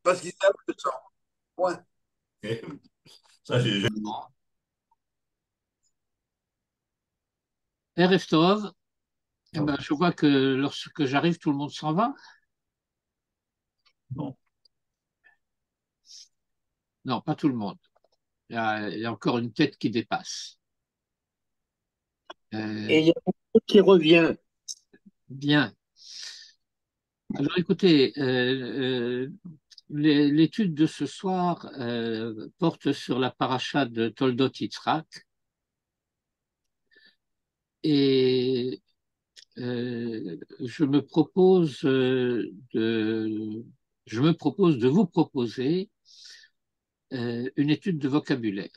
parce qu'ils aiment le sang. Point. Et ça, j'ai Erev Tov, eh ben, jamais. je vois que lorsque j'arrive, tout le monde s'en va. Non. Non, pas tout le monde. Il y a encore une tête qui dépasse. Et Euh, il y a un autre qui revient. bien. Alors écoutez, l'étude de ce soir porte sur la paracha de Toldot Yitzhak et je me propose de vous proposer une étude de vocabulaire.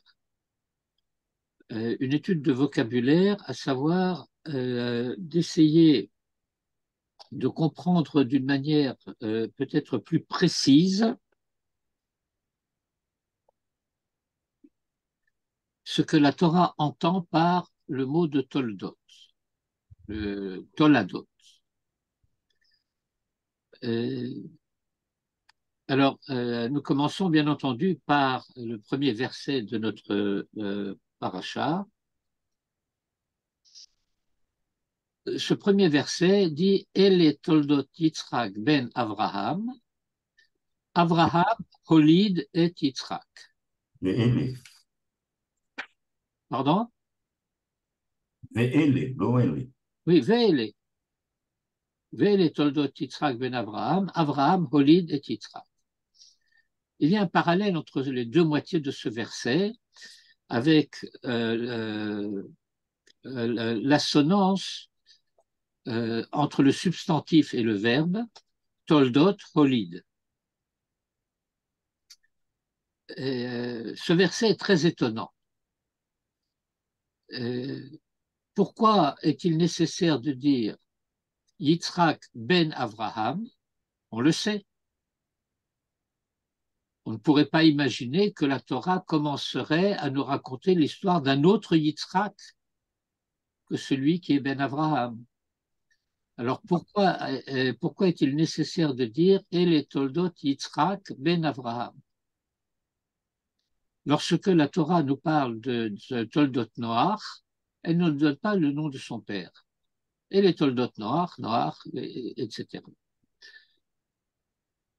Une étude de vocabulaire, à savoir d'essayer de comprendre d'une manière peut-être plus précise ce que la Torah entend par le mot de Toldot, Toladot. Euh, nous commençons bien entendu par le premier verset de notre paracha. Ce premier verset dit Ele Toldot Yitzhak ben Avraham, Avraham holid et Yitzhak. ואלה, Pardon? ואלה, לא אלה. Oui, Ve'ele. Ve'ele Toldot Yitzhak ben Avraham, Avraham holid et Yitzhak. Il y a un parallèle entre les deux moitiés de ce verset avec l'assonance entre le substantif et le verbe, toldot, holid. Ce verset est très étonnant. Pourquoi est-il nécessaire de dire Yitzhak ben Avraham? On le sait. On ne pourrait pas imaginer que la Torah commencerait à nous raconter l'histoire d'un autre Yitzhak que celui qui est ben Avraham. Alors pourquoi est-il nécessaire de dire El Toldot Yitzhak ben Avraham? Lorsque la Torah nous parle de Toldot Noach, elle ne donne pas le nom de son père. El Toldot Noach, etc.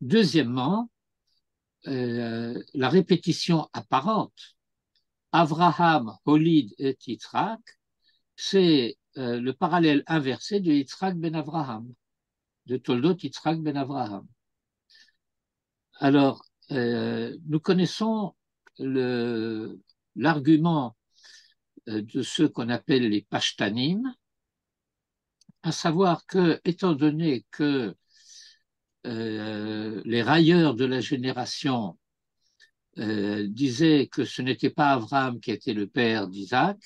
Deuxièmement, la répétition apparente, Avraham, Holid et Yitzhak, c'est le parallèle inversé de Yitzhak ben Avraham, de Toldot Yitzhak ben Avraham. Alors, nous connaissons l'argument de ceux qu'on appelle les pashtanim, à savoir que, étant donné que les railleurs de la génération disaient que ce n'était pas Abraham qui était le père d'Isaac,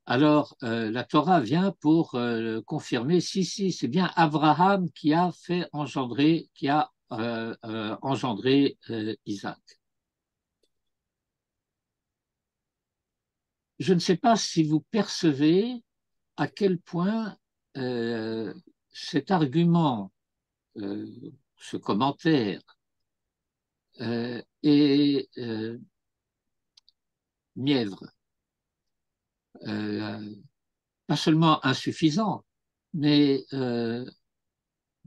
alors la Torah vient pour confirmer, si, c'est bien Abraham qui a fait engendrer, engendré Isaac. Je ne sais pas si vous percevez à quel point cet argument, ce commentaire, est mièvre, pas seulement insuffisant, mais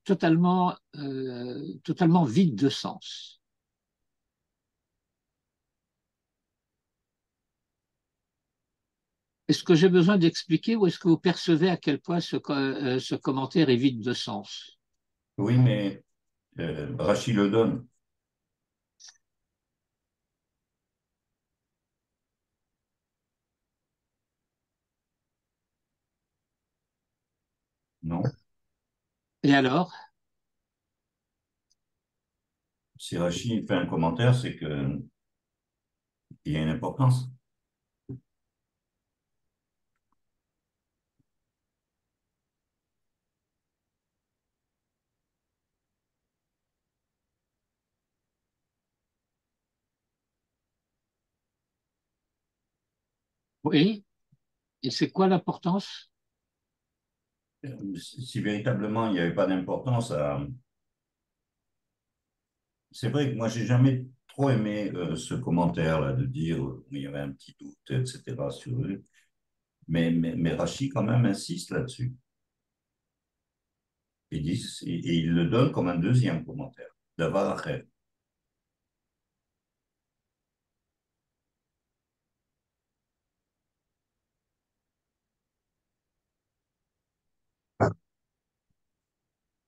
totalement vide de sens. Est-ce que j'ai besoin d'expliquer ou est-ce que vous percevez à quel point ce commentaire est vide de sens? Oui, mais Rachid le donne. Non. Et alors? Si Rachid fait un commentaire, c'est qu'il y a une importance. Oui. Et c'est quoi l'importance? Si véritablement il n'y avait pas d'importance c'est vrai que moi, j'ai jamais trop aimé ce commentaire-là de dire il y avait un petit doute, etc. sur eux. Mais Rachi, quand même, insiste là-dessus. Et il le donne comme un deuxième commentaire, Davar Acher.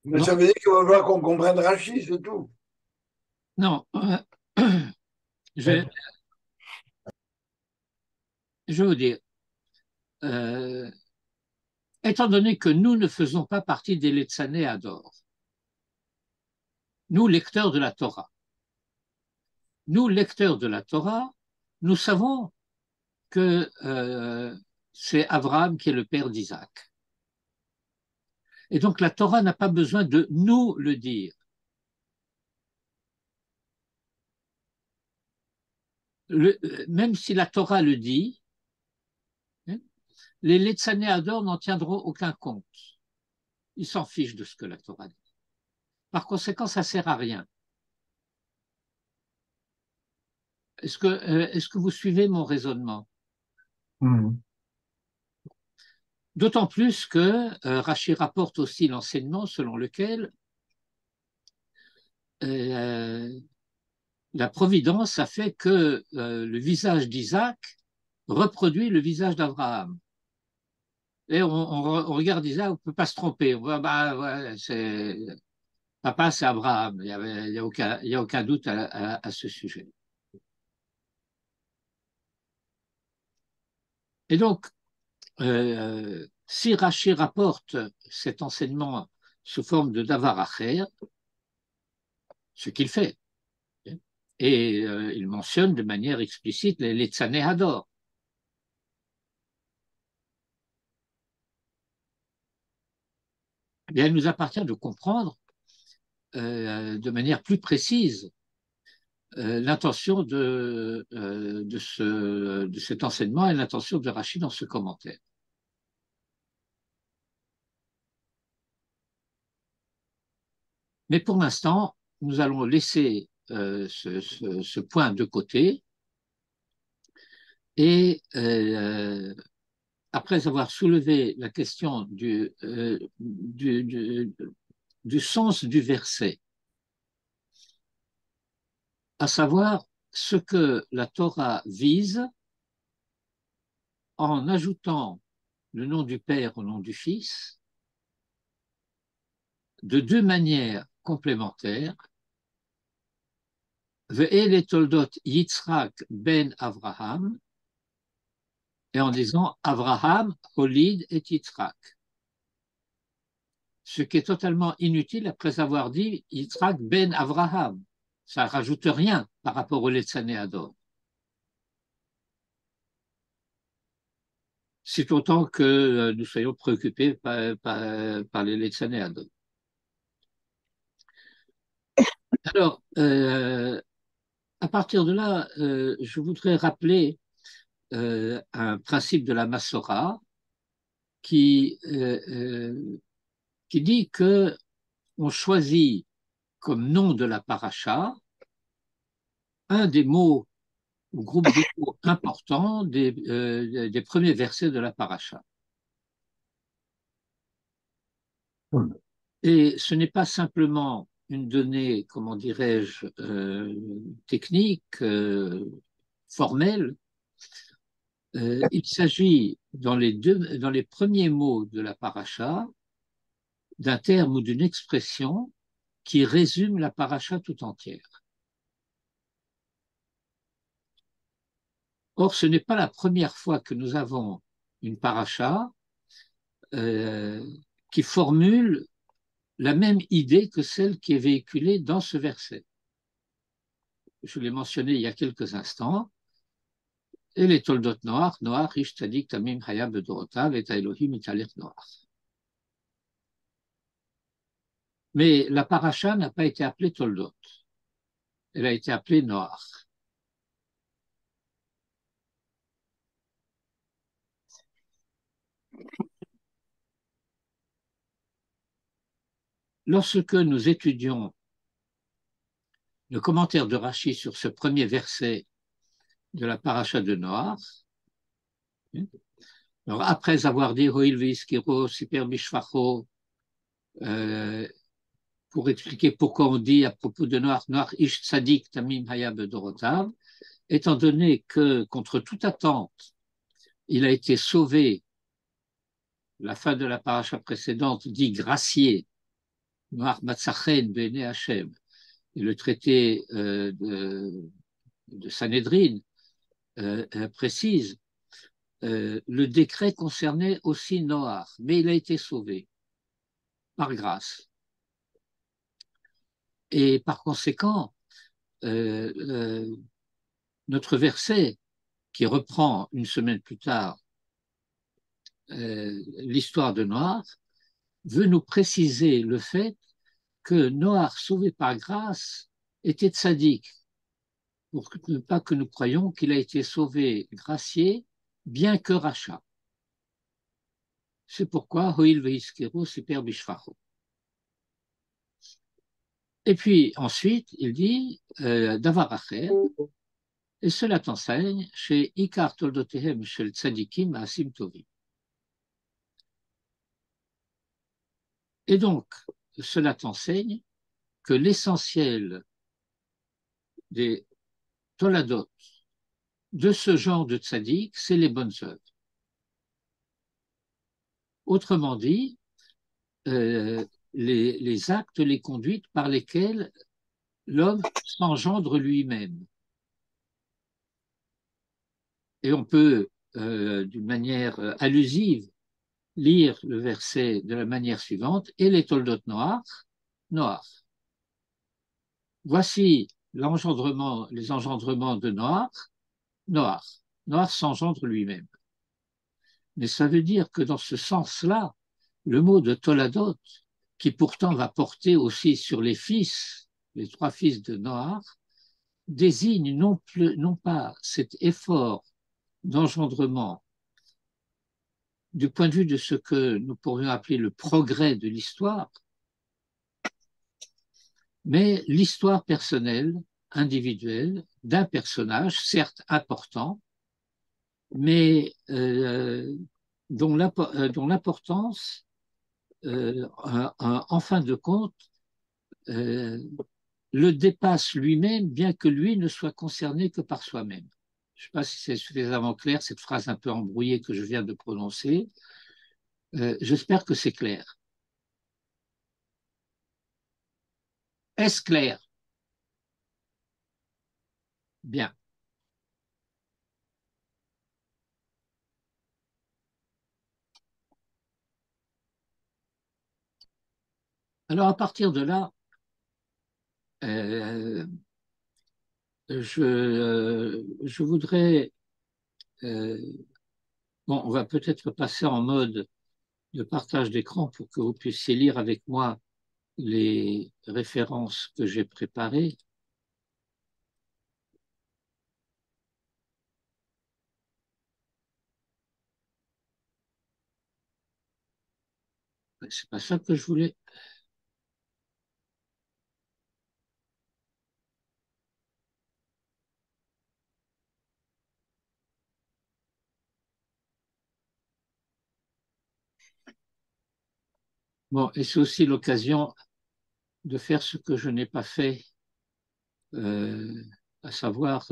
Mais Non, ça veut dire qu'il va falloir qu'on comprenne Rachid, c'est tout. non. Je, je veux dire, euh, étant donné que nous ne faisons pas partie des Letzané Ador, nous, lecteurs de la Torah, nous, lecteurs de la Torah, nous savons que c'est Abraham qui est le père d'Isaac. Et donc la Torah n'a pas besoin de nous le dire. Même si la Torah le dit, hein, les Letzané Ador n'en tiendront aucun compte. Ils s'en fichent de ce que la Torah dit. Par conséquent, ça ne sert à rien. Est-ce que vous suivez mon raisonnement? Hmm. D'autant plus que Rachi rapporte aussi l'enseignement selon lequel euh, la providence a fait que le visage d'Isaac reproduit le visage d'Abraham. Et on regarde Isaac, on ne peut pas se tromper. On voit, bah, ouais, papa, c'est Abraham. Il y a aucun doute à ce sujet. Et donc, si Rachi rapporte cet enseignement sous forme de Davar Acher, ce qu'il fait, et il mentionne de manière explicite les Tzané Hador. Eh bien, il nous appartient de comprendre de manière plus précise l'intention de cet enseignement et l'intention de Rachid dans ce commentaire. Mais pour l'instant, nous allons laisser ce point de côté et après avoir soulevé la question du sens du verset, à savoir ce que la Torah vise en ajoutant le nom du Père au nom du Fils de deux manières complémentaires. Ve'ele toldot Yitzhak ben Avraham, et en disant Avraham, Holid et Yitzhak. Ce qui est totalement inutile après avoir dit Yitzhak ben Avraham. Ça ne rajoute rien par rapport au Letzané Ador. C'est autant que nous soyons préoccupés par les Letzané Ador. Alors, à partir de là, je voudrais rappeler un principe de la Massora qui, qui dit que on choisit comme nom de la paracha un des mots ou groupe de mots importants des premiers versets de la paracha. Et ce n'est pas simplement une donnée, comment dirais-je, technique, formelle. Il s'agit dans les premiers mots de la paracha d'un terme ou d'une expression qui résume la paracha tout entière. Or, ce n'est pas la première fois que nous avons une paracha euh, qui formule la même idée que celle qui est véhiculée dans ce verset. Je l'ai mentionné il y a quelques instants. Et les Toldot Noach, Noach, Ish Tzadik, Tamim, Hayab, Bedorotav, et Elohim, Italech Noach. Mais la paracha n'a pas été appelée Toldot. Elle a été appelée Noach. Lorsque nous étudions le commentaire de Rashi sur ce premier verset de la paracha de Noach. Alors, après avoir dit Hoil veiskiro super bishvacho, pour expliquer pourquoi on dit à propos de Noach, Noach ish tzadik tamim haya bedorotav, étant donné que, contre toute attente, il a été sauvé, la fin de la paracha précédente dit gracié, Noach matzachen bene Hashem, et le traité de Sanhedrin précise, le décret concernait aussi Noach, mais il a été sauvé par grâce. Et par conséquent, notre verset, qui reprend une semaine plus tard l'histoire de Noach, veut nous préciser le fait que Noach, sauvé par grâce, était tzaddik, pour ne pas que nous croyions qu'il a été sauvé, gracié, bien que rachat. C'est pourquoi Hoil veiskero super bishvacho. Et puis ensuite, il dit Davar acher, et cela t'enseigne chez Ikar Toldotehem shel Tzadikim Asim Tovim. Et donc, cela t'enseigne que l'essentiel des Toladot de ce genre de tzaddik, c'est les bonnes œuvres. Autrement dit, les actes, les conduites par lesquelles l'homme s'engendre lui-même. Et on peut, d'une manière allusive, lire le verset de la manière suivante, et les Toldot Noach. Voici les engendrements de Noach. Noach s'engendre lui-même. Mais ça veut dire que dans ce sens-là, le mot de Toladot, qui pourtant va porter aussi sur les fils, les trois fils de Noach, désigne non pas cet effort d'engendrement du point de vue de ce que nous pourrions appeler le progrès de l'histoire, mais l'histoire personnelle, individuelle, d'un personnage, certes important, mais dont l'importance, en fin de compte, le dépasse lui-même, bien que lui ne soit concerné que par soi-même. Je ne sais pas si c'est suffisamment clair, cette phrase un peu embrouillée que je viens de prononcer. J'espère que c'est clair. Est-ce clair? Bien. Alors, à partir de là, je voudrais... bon, on va peut-être passer en mode de partage d'écran pour que vous puissiez lire avec moi les références que j'ai préparées. C'est pas ça que je voulais. Bon, et c'est aussi l'occasion de faire ce que je n'ai pas fait, à savoir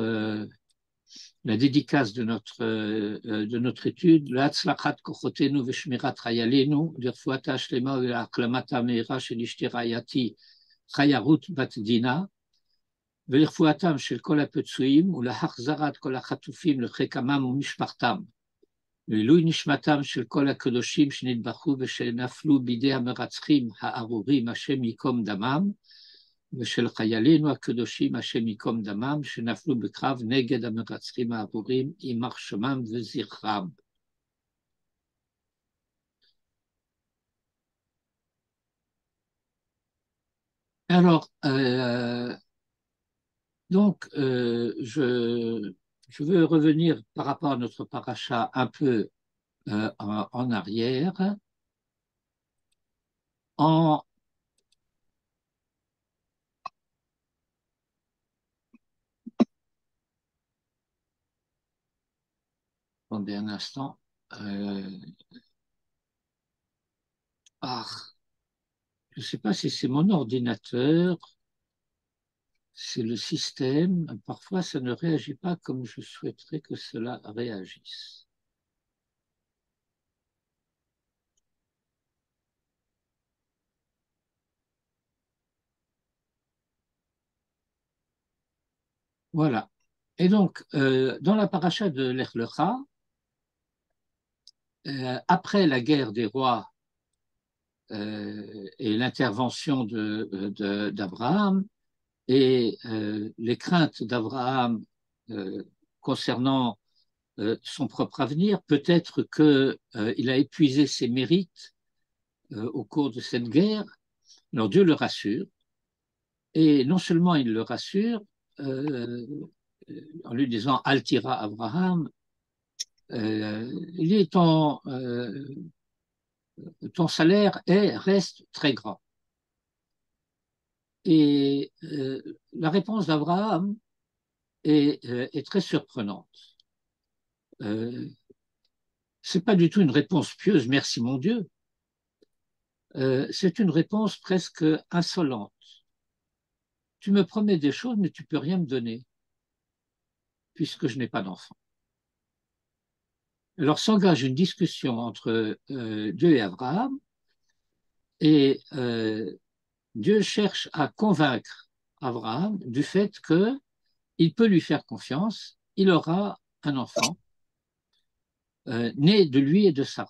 la dédicace de notre étude, L'Hatzlachat Kochotenu Veshmirat Chayalenu, Lirfuata Shlema Ve'aklamata Meira Shel Ishti Rayati Chayarut Bat Dina, ולרפואתם של כל הפצועים ולהחזרת כל החטופים לחיקמם ומשפחתם, לעילוי נשמתם של כל הקדושים שנטבחו ושנפלו בידי המרצחים הארורים השם ייקום דמם, ושל חיילינו הקדושים השם ייקום דמם, שנפלו בקרב נגד המרצחים הארורים, יימח שמם וזכרם. Alors, donc, je veux revenir par rapport à notre paracha un peu en arrière, en Attendez un instant. Ah, je ne sais pas si c'est mon ordinateur, c'est le système. Parfois, ça ne réagit pas comme je souhaiterais que cela réagisse. Voilà. Et donc, dans la paracha de Lech Lecha, après la guerre des rois et l'intervention d'Abraham et les craintes d'Abraham concernant son propre avenir, peut-être qu'il a épuisé ses mérites au cours de cette guerre. Alors Dieu le rassure, et non seulement il le rassure euh, en lui disant Altira Abraham, il dit ton salaire reste très grand. Et la réponse d'Abraham est très surprenante. C'est pas du tout une réponse pieuse, merci mon Dieu. C'est une réponse presque insolente. Tu me promets des choses, mais tu peux rien me donner, puisque je n'ai pas d'enfant. Alors s'engage une discussion entre Dieu et Abraham, et Dieu cherche à convaincre Abraham du fait qu'il peut lui faire confiance, il aura un enfant né de lui et de Sarah.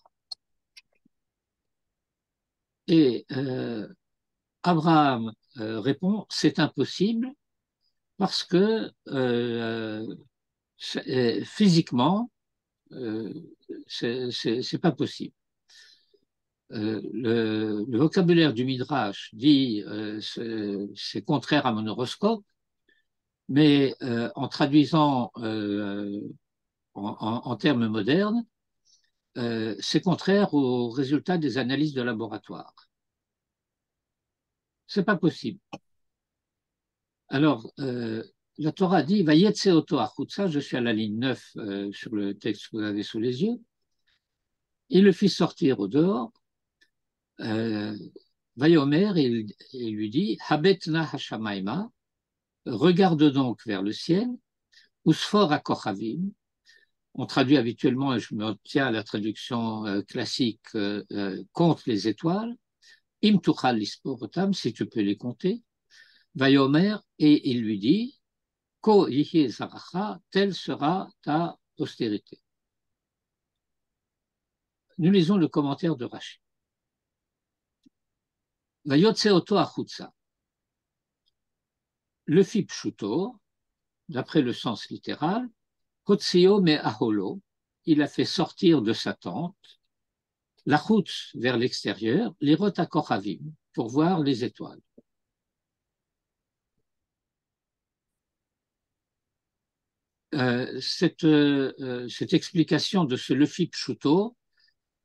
Et Abraham répond, c'est impossible parce que physiquement, c'est pas possible. Le vocabulaire du Midrash dit c'est contraire à mon horoscope, mais en traduisant en termes modernes, c'est contraire aux résultats des analyses de laboratoire. C'est pas possible. Alors, la Torah dit, Vayetse oto achutza, je suis à la ligne 9 sur le texte que vous avez sous les yeux. Il le fit sortir au dehors. Vayomer, il lui dit, Habetna hashamaima, regarde donc vers le ciel, usfor akochavim. On traduit habituellement, et je me tiens à la traduction classique, compte les étoiles. Im tuchal lisporotam, si tu peux les compter. Vayomer, et il lui dit, Ko yihi zaracha, telle sera ta postérité. Nous lisons le commentaire de Rashi. Vayotse oto achutza. Le fit pshuto, d'après le sens littéral, Hotzio me aholo, il a fait sortir de sa tente, la chutz vers l'extérieur, les rotakochavim, pour voir les étoiles. Cette explication de ce Lefi Pshuto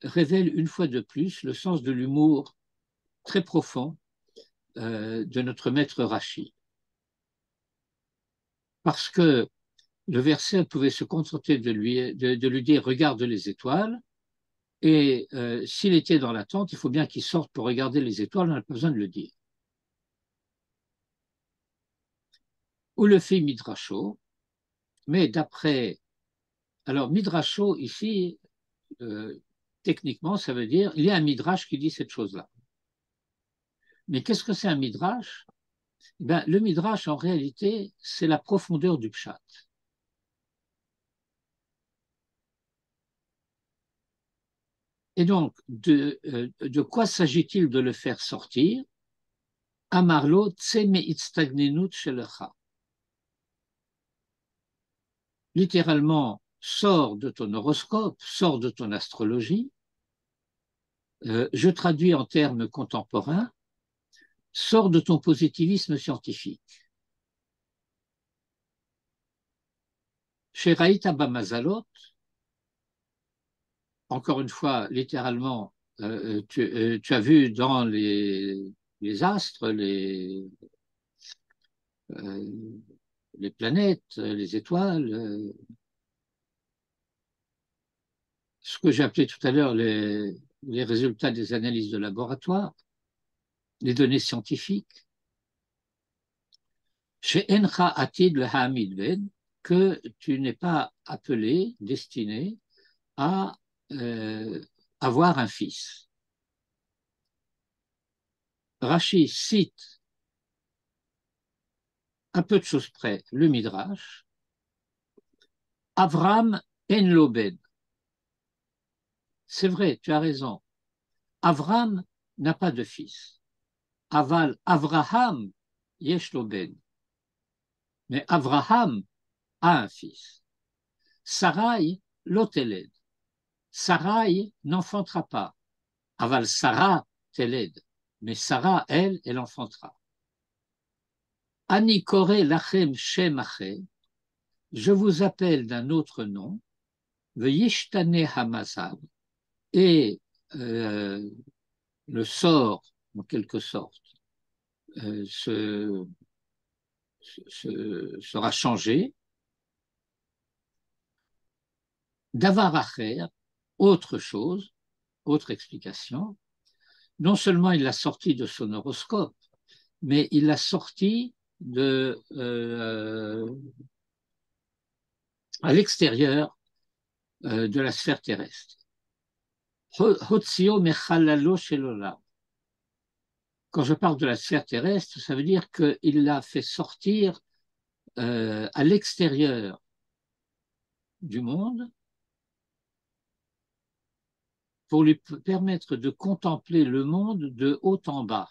révèle une fois de plus le sens de l'humour très profond de notre maître Rashi. Parce que le verset pouvait se contenter de lui dire regarde les étoiles, et s'il était dans la tente, il faut bien qu'il sorte pour regarder les étoiles, on n'a pas besoin de le dire. Ou le fait Midrasho, mais d'après. Alors, Midrasho, ici, techniquement, ça veut dire il y a un Midrash qui dit cette chose-là. Mais qu'est-ce que c'est un Midrash? Ben, le Midrash, en réalité, c'est la profondeur du Pshat. Et donc, de quoi s'agit-il de le faire sortir? Amarlo tseme itstagnenut shelecha. Littéralement, sors de ton horoscope, sors de ton astrologie. Je traduis en termes contemporains, sors de ton positivisme scientifique. Chez Raïta Bamazalot, encore une fois, littéralement, tu as vu dans les astres, euh, les planètes, les étoiles, ce que j'ai appelé tout à l'heure les résultats des analyses de laboratoire, les données scientifiques, chez Encha Atid le Hamid Ben, que tu n'es pas appelé, destiné à avoir un fils. Rashi cite à peu de choses près le Midrash, Avram en lo ben. C'est vrai, tu as raison. Avram n'a pas de fils. Aval Avraham yesh lo ben. Mais Avraham a un fils. Sarai loteled. Sarai n'enfantera pas. Aval Sarah teled. Mais Sarah, elle, elle enfantera. Ani kore lachem shem acher. Je vous appelle d'un autre nom. Veyishtane hamazal. Et le sort, en quelque sorte, sera changé. Davar acher, autre chose, autre explication. Non seulement il l'a sorti de son horoscope, mais il l'a sorti à l'extérieur de la sphère terrestre. Hotzio mechalalo shelolam. Quand je parle de la sphère terrestre, ça veut dire qu'il l'a fait sortir à l'extérieur du monde pour lui permettre de contempler le monde de haut en bas.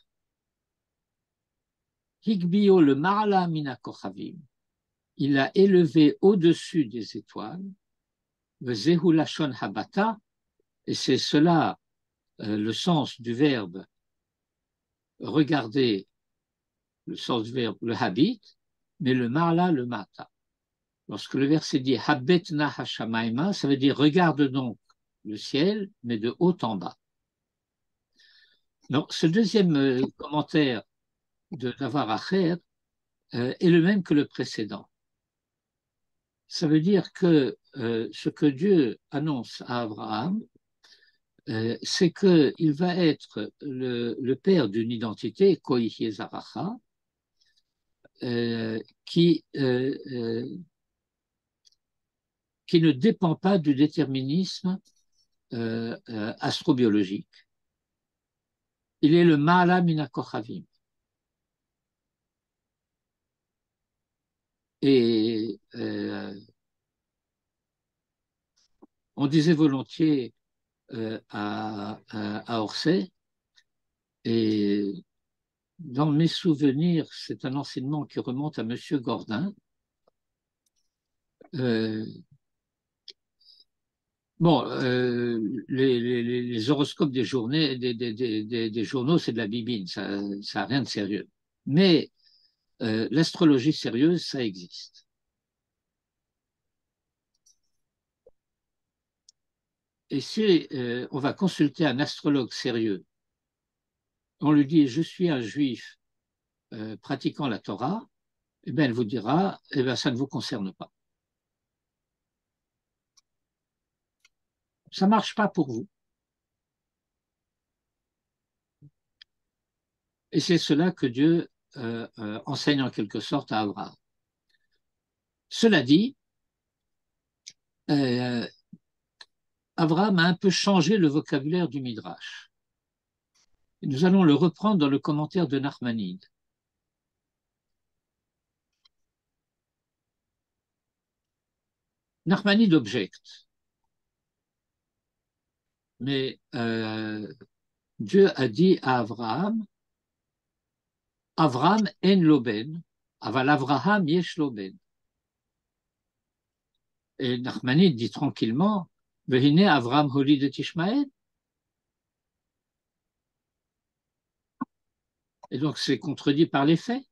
Higbio le Ma'ala mina kochavim. Il l'a élevé au-dessus des étoiles. Le Zehu lashon habata, et c'est cela le sens du verbe regarder, le sens du verbe le habit, mais le Ma'ala le mata. Lorsque le verset dit Habetna Hashamaima, ça veut dire regarde donc le ciel, mais de haut en bas. Donc, ce deuxième commentaire de Davar Acher est le même que le précédent. Ça veut dire que ce que Dieu annonce à Abraham, c'est qu'il va être le père d'une identité, Koihi Zaracha, qui ne dépend pas du déterminisme astrobiologique. Il est le Ma'ala mina kochavim. Et on disait volontiers à Orsay, et dans mes souvenirs, c'est un enseignement qui remonte à M. Gordin. Les horoscopes des journaux, c'est de la bibine, ça n'a rien de sérieux. Mais l'astrologie sérieuse, ça existe. Et si on va consulter un astrologue sérieux, on lui dit « je suis un juif pratiquant la Torah », eh bien, elle vous dira « eh bien, ça ne vous concerne pas ». Ça ne marche pas pour vous. Et c'est cela que Dieu enseigne en quelque sorte à Abraham. Cela dit, Abraham a un peu changé le vocabulaire du Midrash. Et nous allons le reprendre dans le commentaire de Nachmanide. Nachmanide objecte. Mais Dieu a dit à Abraham, Avram en loben, aval Avraham yesh loben. Et Nachmanide dit tranquillement, Vehine Avram holid et Ishmaël. Et donc c'est contredit par les faits.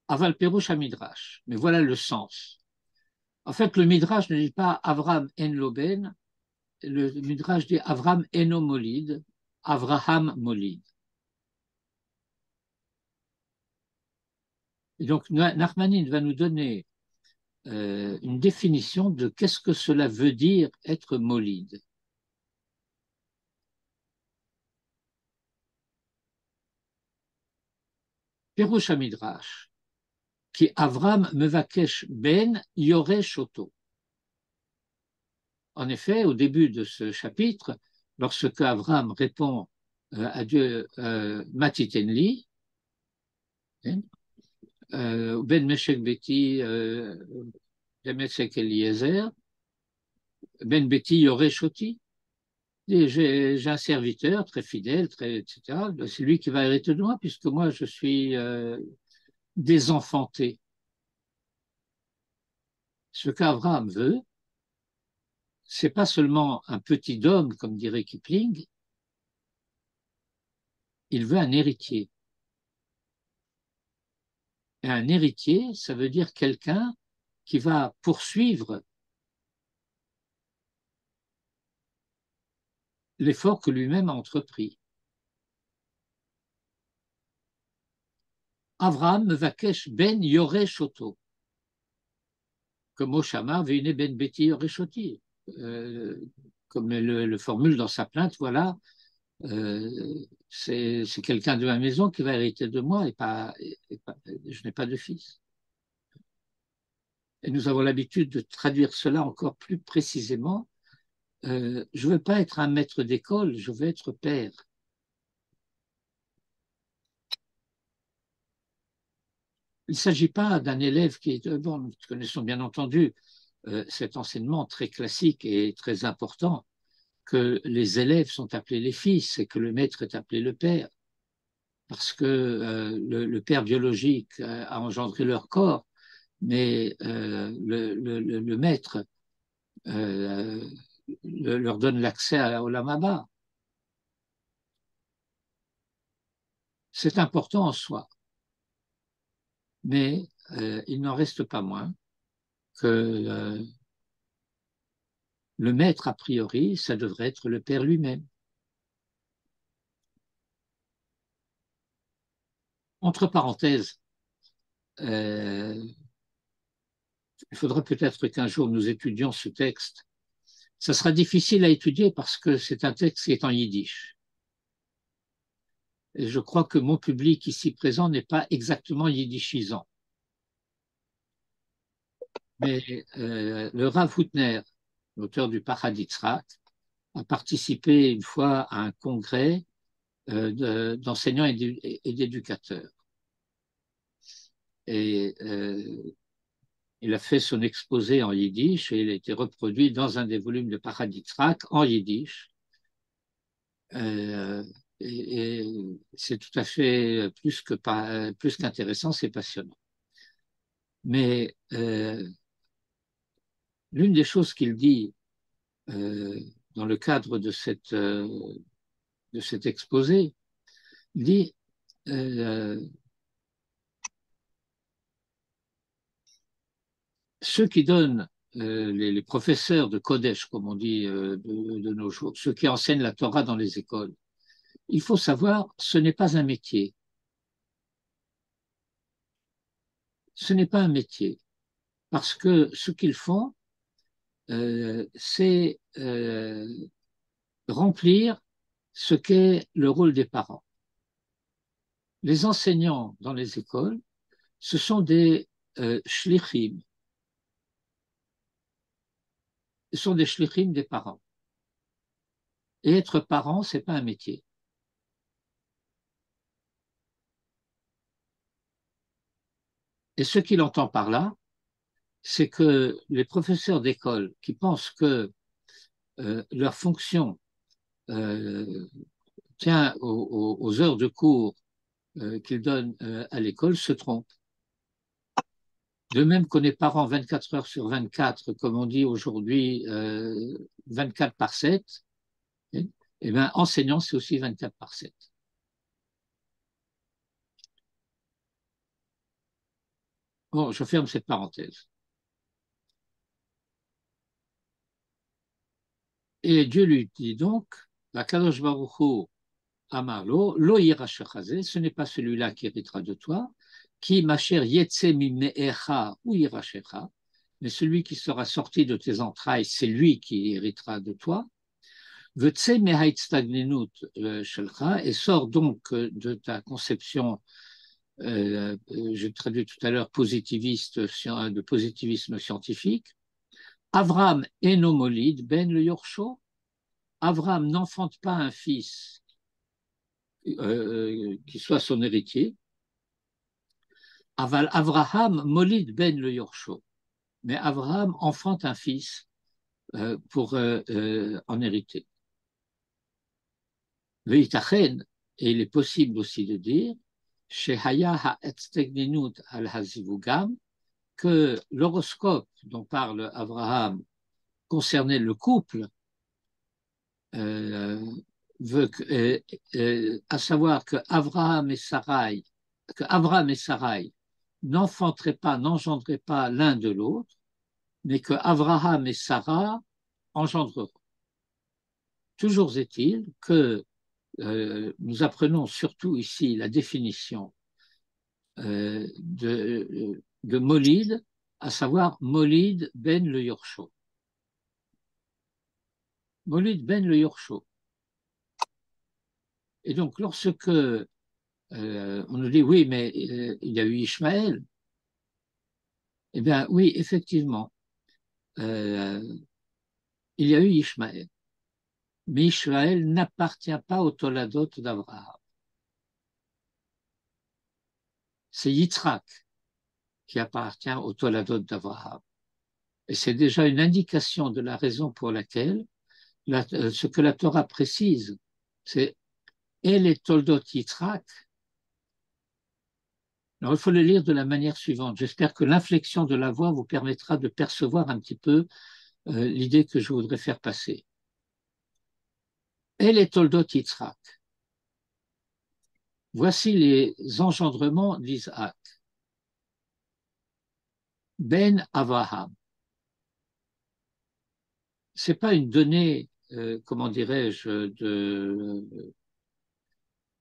Aval Perush Midrash. Mais voilà le sens. En fait, le Midrash ne dit pas Avram en loben, le Midrash dit Avram eno molid, Avraham molid. Et donc Nachmanide va nous donner une définition de qu'est-ce que cela veut dire être molide. Pirouche Midrash, qui Avram Mevakesh Ben Yoresh Oto. En effet, au début de ce chapitre, lorsque Avram répond à Dieu Matitenli, Ben Meshek Beti, Ben Meshek Eliezer, Ben Beti Yoresh Oti. J'ai un serviteur très fidèle, etc. C'est lui qui va hériter de moi, puisque moi, je suis désenfanté. Ce qu'Abraham veut, c'est pas seulement un petit homme, comme dirait Kipling, il veut un héritier. Et un héritier, ça veut dire quelqu'un qui va poursuivre l'effort que lui-même a entrepris. Avraham Mevakesh Ben Yoresh Oto. Comme Oshama Veine Ben Beti Yoresh Oti. Comme le formule dans sa plainte, voilà, c'est quelqu'un de ma maison qui va hériter de moi je n'ai pas de fils. Et nous avons l'habitude de traduire cela encore plus précisément. Je ne veux pas être un maître d'école, je veux être père. Il ne s'agit pas d'un élève qui est, bon, nous connaissons bien entendu cet enseignement très classique et très important, que les élèves sont appelés les fils et que le maître est appelé le père, parce que le père biologique a engendré leur corps, mais le maître leur donne l'accès au lamaba. C'est important en soi, mais il n'en reste pas moins que le maître, a priori, ça devrait être le père lui-même. Entre parenthèses, il faudra peut-être qu'un jour nous étudions ce texte. Ça sera difficile à étudier parce que c'est un texte qui est en yiddish. Et je crois que mon public ici présent n'est pas exactement yiddishisant. Mais le Rav Hutner, l'auteur du Paraditzrak, a participé une fois à un congrès d'enseignants et d'éducateurs. Et il a fait son exposé en yiddish et il a été reproduit dans un des volumes de Paraditzrak en yiddish. Et c'est tout à fait plus qu'intéressant, c'est passionnant. Mais l'une des choses qu'il dit dans le cadre de cet exposé, il dit ceux qui donnent, les professeurs de Kodesh, comme on dit de nos jours, ceux qui enseignent la Torah dans les écoles, il faut savoir, ce n'est pas un métier. Ce n'est pas un métier. Parce que ce qu'ils font, c'est remplir ce qu'est le rôle des parents. Les enseignants dans les écoles, ce sont des shlichim. Ce sont des shlichim des parents. Et être parent, ce n'est pas un métier. Et ce qu'il entend par là, c'est que les professeurs d'école qui pensent que leur fonction tient aux heures de cours qu'ils donnent à l'école se trompent. De même qu'on est parent 24 heures sur 24, comme on dit aujourd'hui, 24 par 7, et bien enseignant, c'est aussi 24 par 7. Bon, je ferme cette parenthèse. Et Dieu lui dit donc, la Kadosh Baruch Hu Amarlo, lo yirachechazé, ce n'est pas celui-là qui héritera de toi, qui, ma chère, yetse mimeecha ou yirachecha, mais celui qui sera sorti de tes entrailles, c'est lui qui héritera de toi. Et sort donc de ta conception, je traduis tout à l'heure, positiviste, de positivisme scientifique. Avram enomolid ben le Yorsho. Avram n'enfante pas un fils qui soit son héritier. Aval Avraham molid ben le Yorsho. Mais Avraham enfante un fils pour en hériter. Veitachen, et il est possible aussi de dire, Shehaya ha'etztegninut al hazivugam, que l'horoscope dont parle Abraham concernait le couple, veut à savoir que Abraham et Sarai n'engendreraient pas l'un de l'autre, mais que Abraham et Sarah engendreront. Toujours est-il que nous apprenons surtout ici la définition de Molid, à savoir Molid ben le Yorsho. Molid ben le Yorsho. Et donc, lorsque on nous dit oui, mais il y a eu Ishmaël, eh bien, oui, effectivement, il y a eu Ishmaël. Mais Ishmaël n'appartient pas au Toladot d'Abraham. C'est Yitzhak qui appartient au Toladot d'Abraham. Et c'est déjà une indication de la raison pour laquelle ce que la Torah précise, c'est et les Toldot Yitzhak. Alors, il faut le lire de la manière suivante. J'espère que l'inflexion de la voix vous permettra de percevoir un petit peu l'idée que je voudrais faire passer. Et les Toldot Yitzhak. Voici les engendrements d'Isaac. Ben Avraham. C'est pas une donnée, comment dirais-je,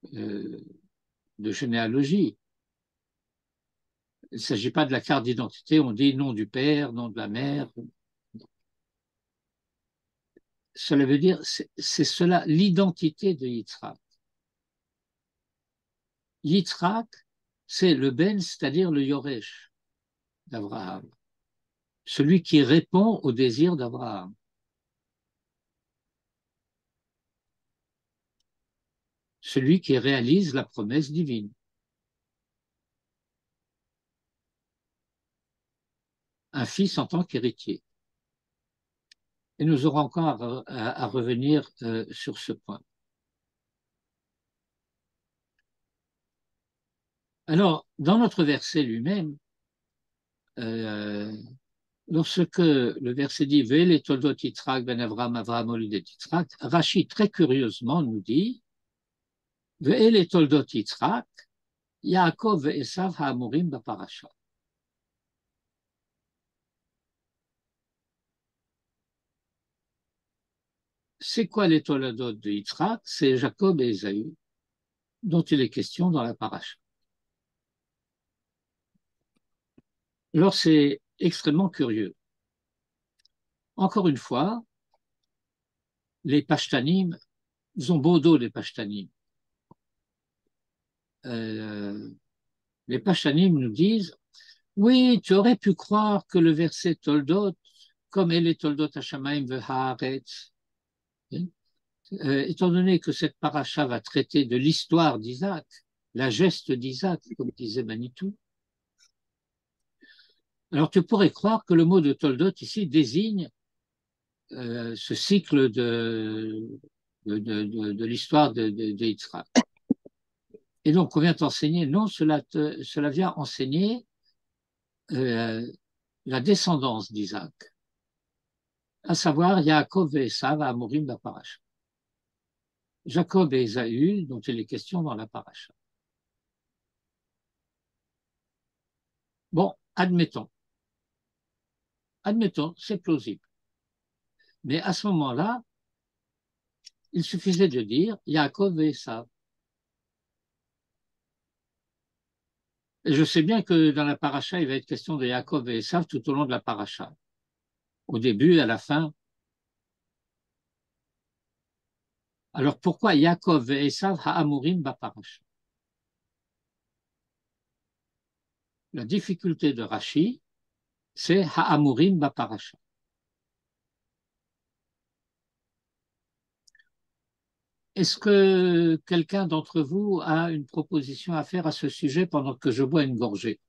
de généalogie. Il ne s'agit pas de la carte d'identité, on dit nom du père, nom de la mère. Cela veut dire, c'est cela l'identité de Yitzhak. Yitzhak, c'est le Ben, c'est-à-dire le Yoresh d'Abraham, celui qui répond au désir d'Abraham. Celui qui réalise la promesse divine. Un fils en tant qu'héritier. Et nous aurons encore à revenir sur ce point. Alors, dans notre verset lui-même, lorsque le verset dit Ve'ele toldot Yitzhak ben Avram Avram olidet Yitzhak, Rashi très curieusement nous dit Ve'ele toldot Yitzhak, Yaakov ve'Esav ha'amurim b'parasha. C'est quoi les toldot de Yitzhak? C'est Jacob et Ésaü, dont il est question dans la paracha. Alors c'est extrêmement curieux. Encore une fois, les Pashtanim, ils ont beau dos les Pashtanim. Les Pashtanim nous disent oui, tu aurais pu croire que le verset Toldot, comme elle est Toldot Hashamaim ve'haaretz, étant donné que cette paracha va traiter de l'histoire d'Isaac, la geste d'Isaac, comme disait Manitou, alors tu pourrais croire que le mot de Toldot ici désigne ce cycle de l'histoire de Yitzhak. Et donc, on vient t'enseigner, non, cela vient enseigner la descendance d'Isaac, à savoir Yaakov et Esav à Amorim la paracha. Jacob et Ésaü, dont il est question dans la paracha. Bon, admettons, c'est plausible. Mais à ce moment-là, il suffisait de dire Yaakov et Esav. Et je sais bien que dans la paracha, il va être question de Yaakov et Esav tout au long de la paracha. Au début et à la fin. Alors pourquoi Yaakov et Esav ha'amurim baparacha? La difficulté de Rashi, c'est ha'amurim baparacha. Est-ce que quelqu'un d'entre vous a une proposition à faire à ce sujet pendant que je bois une gorgée?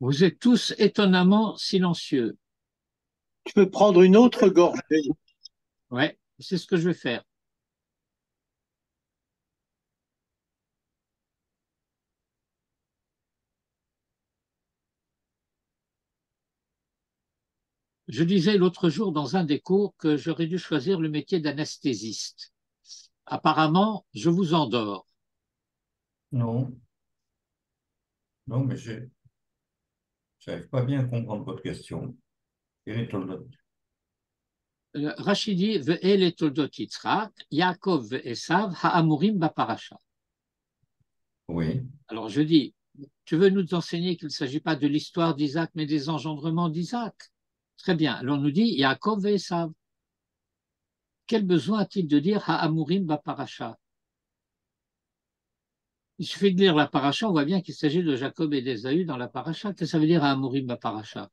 Vous êtes tous étonnamment silencieux. Tu peux prendre une autre gorgée. Ouais, c'est ce que je vais faire. Je disais l'autre jour dans un des cours que j'aurais dû choisir le métier d'anesthésiste. Apparemment, je vous endors. Non, non, mais je n'arrive pas bien à comprendre votre question. Quel est ton... Rashi dit Ve'ele toldot Yitzhak, Yaakov ve'Esav ha'amurim baparacha. Oui, Alors je dis, tu veux nous enseigner qu'il ne s'agit pas de l'histoire d'Isaac, mais des engendrements d'Isaac? Très bien. Alors on nous dit Yaakov ve'Esav. Quel besoin a-t-il de dire ha'amurim baparacha? Il suffit de lire la paracha, on voit bien qu'il s'agit de Jacob et d'Ésaü dans la paracha. Qu'est-ce que ça veut dire ha'amurim baparacha?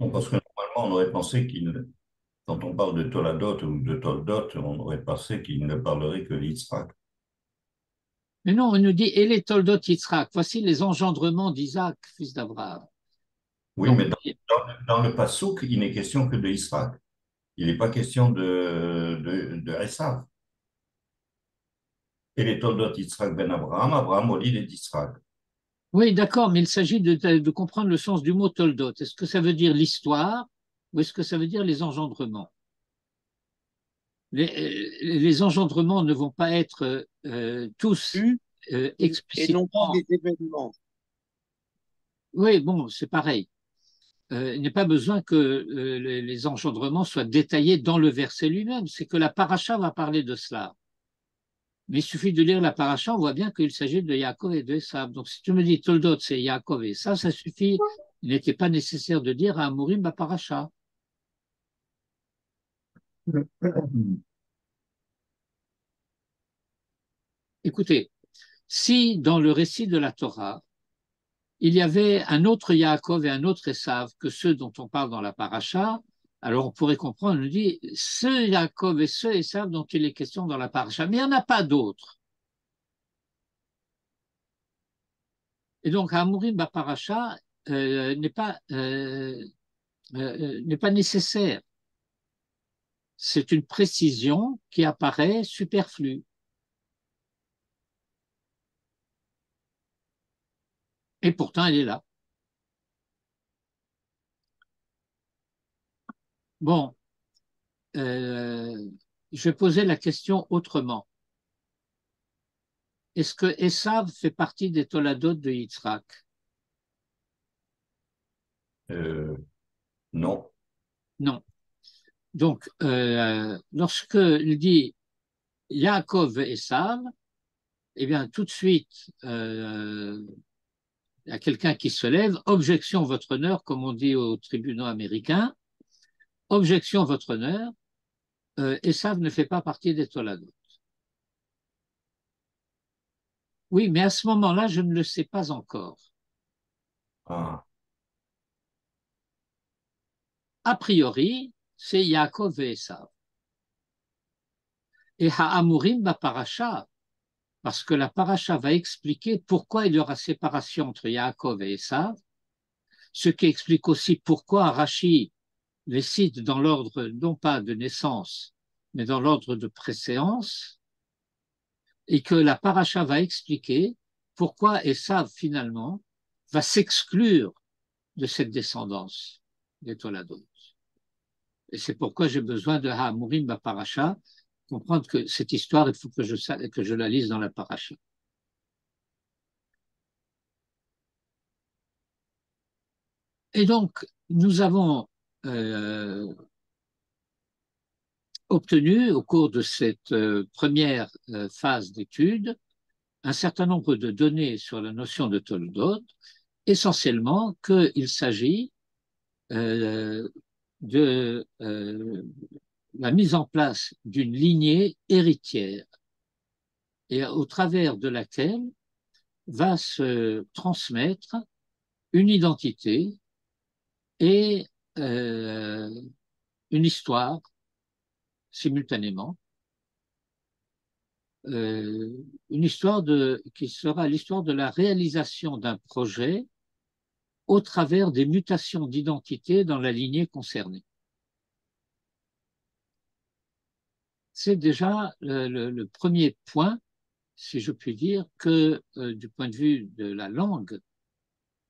non, parce que normalement, on aurait pensé quand on parle de Toladot ou de Toldot, on aurait pensé qu'il ne parlerait que d'Yitzhak. Mais non, on nous dit et les toldot Yitzhak. Voici les engendrements d'Isaac, fils d'Abraham. Oui, Donc, mais dans le Passouk, il n'est question que de Yitzhak. Il n'est pas question de Esav. Et les Toldot Yitzhak ben Abraham, Abraham au lit d'Yitzhak. oui, d'accord, mais il s'agit de comprendre le sens du mot toldot. Est-ce que ça veut dire l'histoire ou est-ce que ça veut dire les engendrements? Les engendrements ne vont pas être tous Et non pas explicitement. des événements. Oui, bon, c'est pareil. Il n'y a pas besoin que les engendrements soient détaillés dans le verset lui-même. C'est que la paracha va parler de cela. Mais il suffit de lire la paracha, on voit bien qu'il s'agit de Yaakov et de Esav. Donc si tu me dis Toldot, c'est Yaakov et Esav, ça suffit. Il n'était pas nécessaire de dire à Amorim ma paracha. Écoutez, si dans le récit de la Torah, il y avait un autre Yaakov et un autre Esav que ceux dont on parle dans la paracha, alors on pourrait comprendre, on nous dit, ce Yaakov et ce Esav dont il est question dans la paracha, mais il n'y en a pas d'autres. Et donc, Amorim Baparacha n'est pas nécessaire. C'est une précision qui apparaît superflue. Et pourtant, elle est là. Bon, je vais poser la question autrement. Est-ce que Esav fait partie des Toladot de Yitzhak? Non. Non. Donc, lorsque il dit Yaakov et Esav, eh bien, tout de suite, il y a quelqu'un qui se lève, objection, votre honneur, comme on dit aux tribunaux américains, objection, votre honneur, Esav ne fait pas partie des Toladot. Oui, mais à ce moment-là, je ne le sais pas encore. Ah, A priori, c'est Yaakov et Esav. Et Ha'amurim Baparacha, parce que la paracha va expliquer pourquoi il y aura séparation entre Yaakov et Esav, ce qui explique aussi pourquoi Rashi les cite dans l'ordre non pas de naissance, mais dans l'ordre de préséance, et que la paracha va expliquer pourquoi Esav finalement va s'exclure de cette descendance des Toladot. Et c'est pourquoi j'ai besoin de Ha'amurim Baparacha, comprendre que cette histoire, il faut que je la lise dans la paracha. Et donc, nous avons obtenu au cours de cette première phase d'étude un certain nombre de données sur la notion de Toldot, essentiellement qu'il s'agit de la mise en place d'une lignée héritière et au travers de laquelle va se transmettre une identité et une histoire simultanément, une histoire qui sera l'histoire de la réalisation d'un projet au travers des mutations d'identité dans la lignée concernée. C'est déjà le premier point, si je puis dire, que du point de vue de la langue,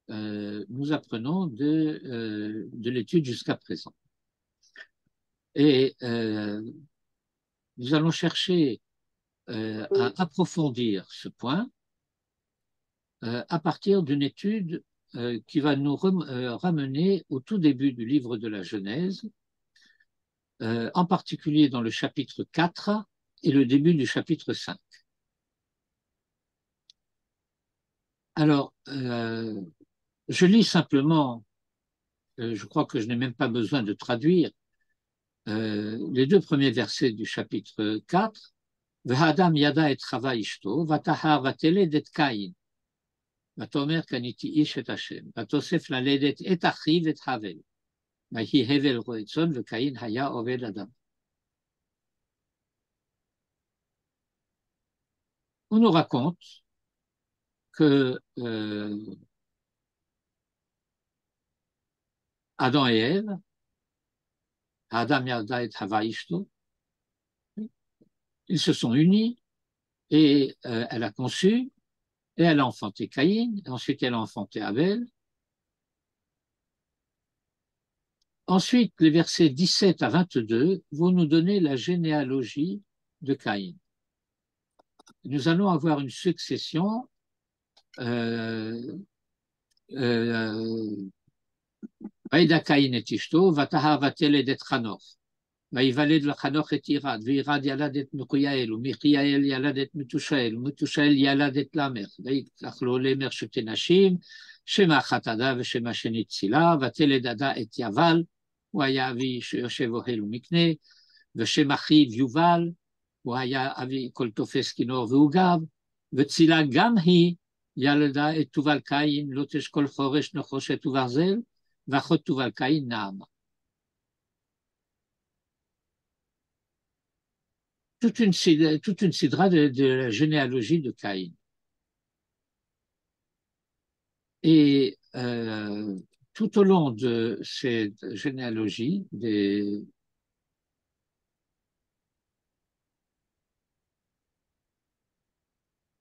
nous apprenons de l'étude jusqu'à présent. Et nous allons chercher à approfondir ce point à partir d'une étude qui va nous ramener au tout début du livre de la Genèse, en particulier dans le chapitre 4 et le début du chapitre 5. Alors, je lis simplement, je crois que je n'ai même pas besoin de traduire, les deux premiers versets du chapitre 4. והאדם ידע את חווה אשתו, ותחר ותלד את קין. ותאמר קניתי איש את השם, ותוסף ללדת את אחיו ואת הבל. ויהי הבל רועה צאן, וקין היה עובד אדם. On nous raconte que Adam et Ève, Adam yada et Hava ishto, ils se sont unis et elle a conçu et elle a enfanté Caïn, et ensuite elle a enfanté Abel. Ensuite, les versets 17 à 22 vont nous donner la généalogie de Caïn. Nous allons avoir une succession Vaïda Caïn et Ishto, Vataha Vateled et Chanoch. ויוולד לחנוך את ירד, וירד ילד את מחויאל, ומיכיאל ילד את מתושאל, ומתושאל ילד את למך, ויקח לו למך שתי נשים, שם אחת עדה ושם השני צילה, ותלד עדה את יבל, הוא היה אבי שיושב אוהל ומקנה, ושם אחיו יובל, הוא היה אבי כל תופס כינור ועוגב, וצילה גם היא ילדה את תובל קין, לא תשקול חורש נחושת וברזל, ואחות תובל קין נעמה. Toute une sidra de la généalogie de Caïn. Et tout au long de cette généalogie,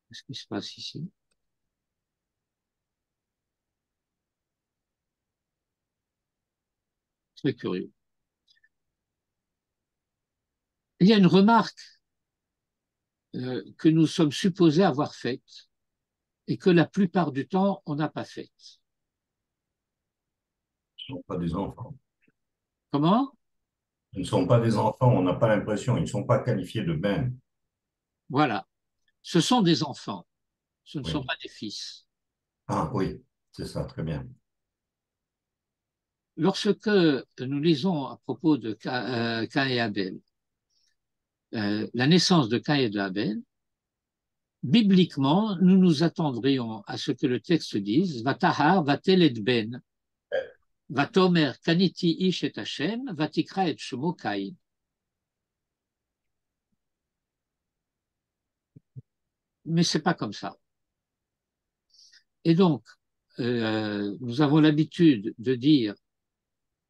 qu'est-ce qui se passe ici? Très curieux. Il y a une remarque que nous sommes supposés avoir faite et que la plupart du temps, on n'a pas faite. Ce ne sont pas des enfants. Comment? Ce ne sont pas des enfants, on n'a pas l'impression, ils ne sont pas qualifiés de ben. Voilà. Ce sont des enfants, ce ne Oui. sont pas des fils. Ah oui, c'est ça, très bien. Lorsque nous lisons à propos de Caïn et Abel, la naissance de Caïn et d'Abel, bibliquement, nous nous attendrions à ce que le texte dise Vatahar vateled ben, vatomer kaniti ish et Hashem, vatikra et shemo Caïn. Mais c'est pas comme ça. Et donc, nous avons l'habitude de dire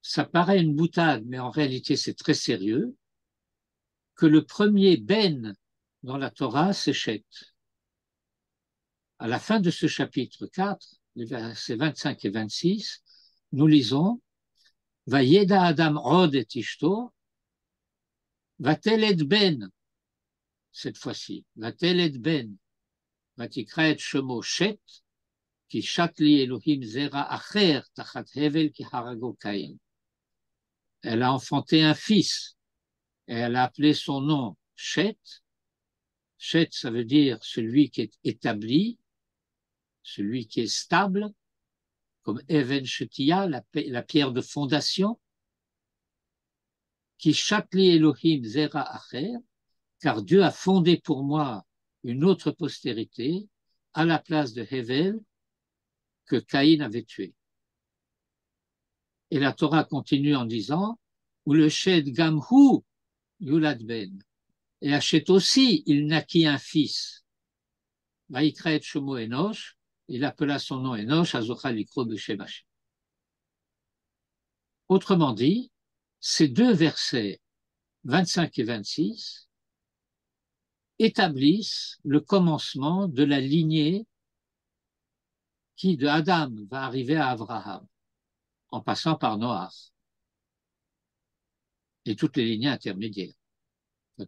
ça paraît une boutade, mais en réalité c'est très sérieux, que le premier ben dans la Torah, c'est Chet. À la fin de ce chapitre 4, les versets 25 et 26, nous lisons Vayeda Adam od et Ishto, Vateled ben, cette fois-ci. Vatelet ben, vatikra et shemo shet, ki shatli Elohim zera acher tachat hevel ki harago Caïn. Elle a enfanté un fils et elle a appelé son nom Shet. Shet, ça veut dire celui qui est établi, celui qui est stable, comme Even Shetia, la pierre de fondation, qui Shatli Elohim zera acher, car Dieu a fondé pour moi une autre postérité à la place de Hevel que Caïn avait tué. Et la Torah continue en disant, ou le Shed Gamhu Yulad Ben, et Hachet aussi, il naquit un fils. Vaikra et Shomo Enosh, il appela son nom Enosh, Azocha Likro Beshem Hashem. Autrement dit, ces deux versets 25 et 26 établissent le commencement de la lignée qui de Adam va arriver à Abraham, en passant par Noach et toutes les lignées intermédiaires,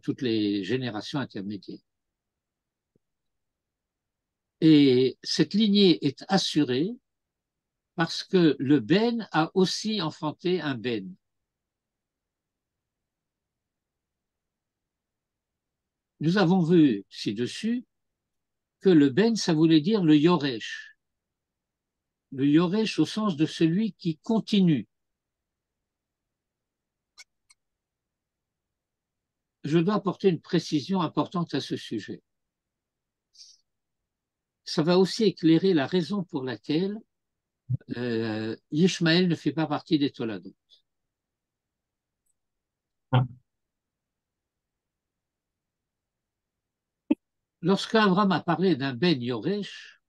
toutes les générations intermédiaires. Et cette lignée est assurée parce que le Ben a aussi enfanté un Ben. Nous avons vu ci-dessus que le Ben, ça voulait dire le Yoresh. Le Yoresh au sens de celui qui continue. Je dois apporter une précision importante à ce sujet. Ça va aussi éclairer la raison pour laquelle Ishmaël ne fait pas partie des Toladot. Lorsqu'Abraham a parlé d'un Ben Yoresh,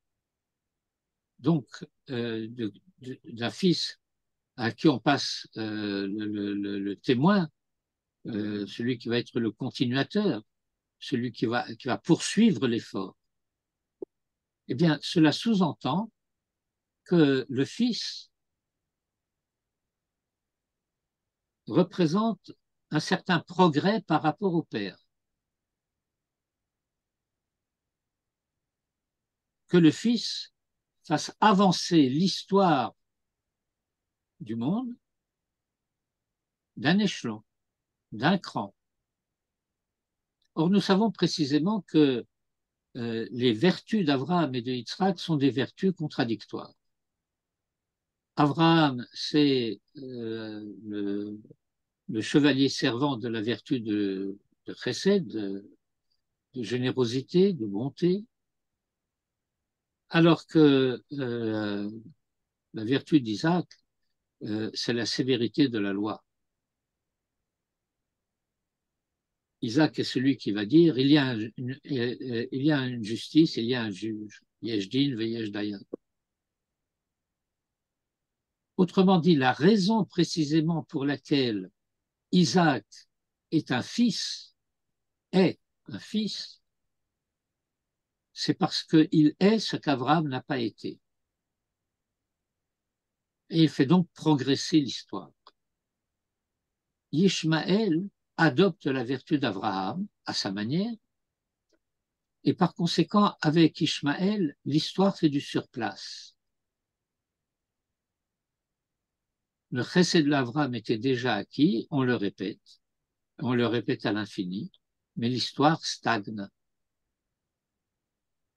donc d'un fils à qui on passe le témoin, celui qui va être le continuateur, celui qui va poursuivre l'effort, eh bien, cela sous-entend que le fils représente un certain progrès par rapport au père. Que le fils fasse avancer l'histoire du monde d'un échelon, d'un cran. Or, nous savons précisément que les vertus d'Abraham et de Yitzhak sont des vertus contradictoires. Abraham, c'est le chevalier servant de la vertu de chesed, de générosité, de bonté, alors que la vertu d'Isaac, c'est la sévérité de la loi. Isaac est celui qui va dire il y a une justice, il y a un juge. Yesh din ve yesh dayan. Autrement dit, la raison précisément pour laquelle Isaac est un fils, c'est parce qu'il est ce qu'Abraham n'a pas été. Et il fait donc progresser l'histoire. Ishmaël adopte la vertu d'Abraham à sa manière, et par conséquent, avec Ishmaël, l'histoire fait du surplace. Le chesed de l'Abraham était déjà acquis, on le répète à l'infini, mais l'histoire stagne.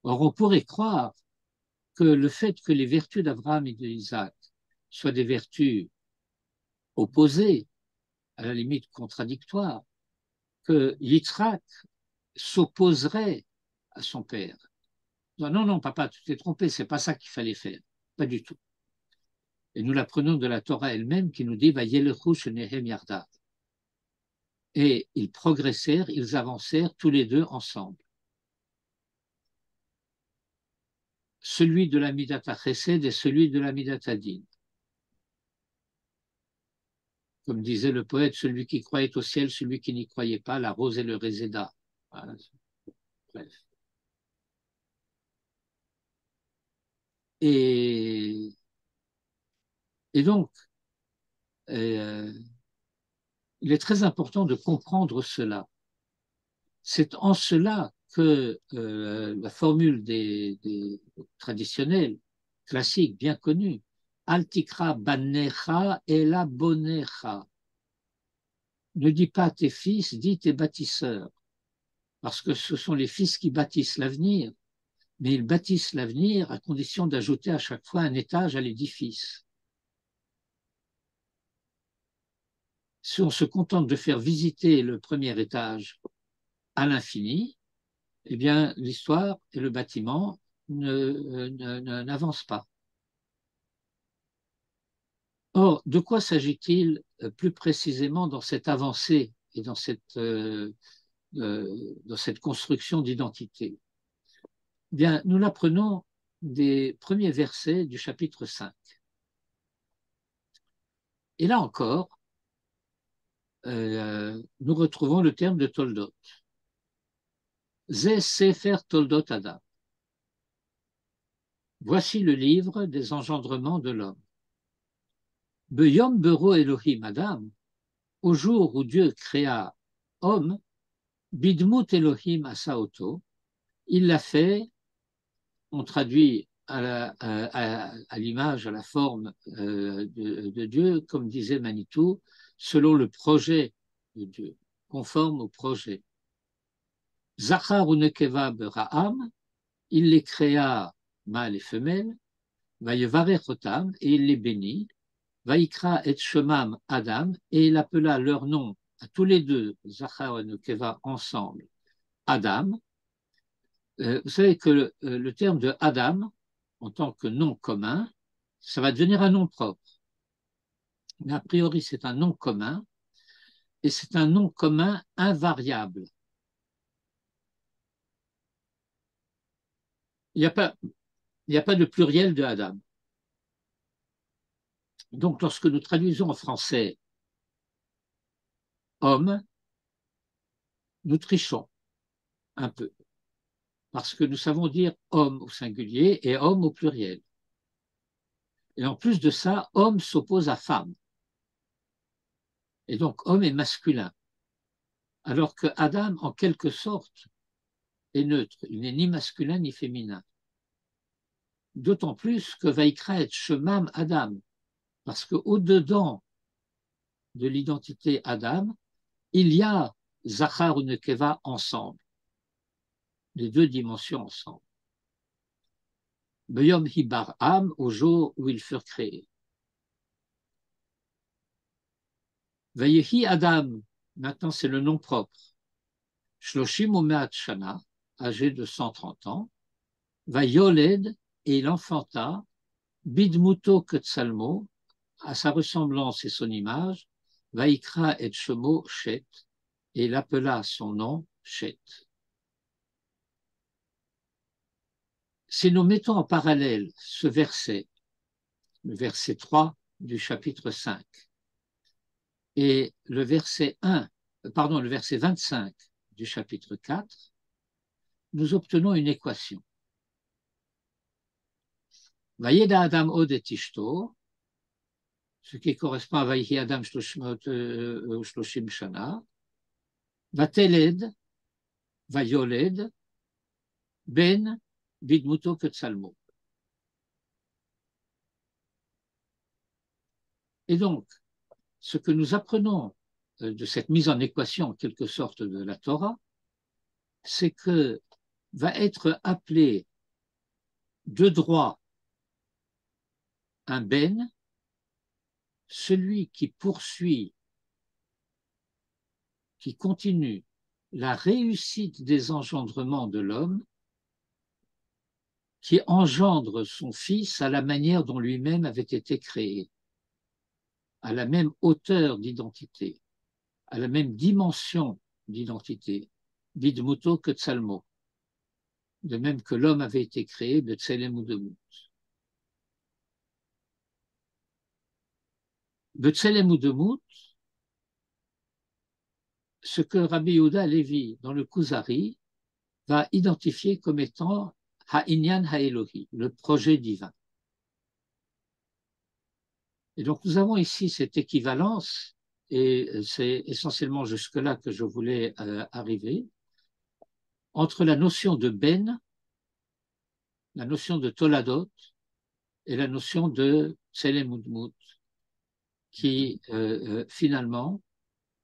Or, on pourrait croire que le fait que les vertus d'Abraham et d'Isaac soient des vertus opposées, à la limite contradictoires, que Yitzhak s'opposerait à son père. Non, non, papa, tu t'es trompé, c'est pas ça qu'il fallait faire. Pas du tout. Et nous l'apprenons de la Torah elle-même qui nous dit Vayelchu shenehem yardav. Et ils progressèrent, ils avancèrent tous les deux ensemble. Celui de la Midata Chesed et celui de la Midata Din. Comme disait le poète, celui qui croyait au ciel, celui qui n'y croyait pas, la rose et le réséda. Voilà. Bref. Et donc, il est très important de comprendre cela. C'est en cela que la formule des traditionnelle, classique, bien connue, Altikra banecha ela bonecha. Ne dis pas tes fils, dis tes bâtisseurs. Parce que ce sont les fils qui bâtissent l'avenir, mais ils bâtissent l'avenir à condition d'ajouter à chaque fois un étage à l'édifice. Si on se contente de faire visiter le premier étage à l'infini, eh bien, l'histoire et le bâtiment n'avancent pas. Or, de quoi s'agit-il plus précisément dans cette avancée et dans cette construction d'identité? Bien, nous l'apprenons des premiers versets du chapitre 5. Et là encore, nous retrouvons le terme de Toldot. Ze Sefer Toldot Adam. Voici le livre des engendrements de l'homme. Beyom Bero Elohim Adam, au jour où Dieu créa homme, Bidmut Elohim Asaoto, il l'a fait, on traduit à l'image, à la forme de Dieu, comme disait Manitou, selon le projet de Dieu, conforme au projet. Zachar ou Nekeva Beraham, il les créa mâles et femelles, Vayevarechotam, et il les bénit, Vaikra et Shemam Adam, et il appela leur nom à tous les deux, Zachar et Nekeva ensemble, Adam. Vous savez que le terme de Adam, en tant que nom commun, ça va devenir un nom propre. Mais a priori, c'est un nom commun, et c'est un nom commun invariable. Il n'y a pas de pluriel de Adam. Donc, lorsque nous traduisons en français homme, nous trichons un peu, parce que nous savons dire homme au singulier et homme au pluriel. Et en plus de ça, homme s'oppose à femme. Et donc, homme est masculin. Alors que Adam, en quelque sorte, est neutre. Il n'est ni masculin ni féminin. D'autant plus que Vaikra et Shemam Adam, parce qu'au-dedans de l'identité Adam, il y a Zachar ou Nekeva ensemble, les deux dimensions ensemble. Beyom Hibar Am, au jour où ils furent créés. Vayehi Adam, maintenant c'est le nom propre. Shloshim Umeat Shana, âgé de 130 ans. Vayoled, et il enfanta, Bidmuto Ketsalmo, à sa ressemblance et son image, Vaikra et Shemo Shet, et il appela son nom Shet. Si nous mettons en parallèle ce verset, le verset 3 du chapitre 5, et le verset 25 du chapitre 4, nous obtenons une équation. Vayeda Adam od et ishto, ce qui correspond à Vayehi Adam shloshim shana, Vateled, Vayoled, Ben, Bidmuto Ketsalmo. Et donc, ce que nous apprenons de cette mise en équation, en quelque sorte, de la Torah, c'est que va être appelé de droit un ben, celui qui poursuit, qui continue la réussite des engendrements de l'homme, qui engendre son fils à la manière dont lui-même avait été créé, à la même hauteur d'identité, à la même dimension d'identité, Bidmuto que Tsalmo, de même que l'homme avait été créé de Tselem ou de Mout. De Tselem ou de Mout, ce que Rabbi Yehuda Levi, dans le Kuzari, va identifier comme étant Ha'inyan Ha'elohi, le projet divin. Et donc nous avons ici cette équivalence, et c'est essentiellement jusque-là que je voulais arriver, entre la notion de ben, la notion de toladot et la notion de tselemudmut, qui finalement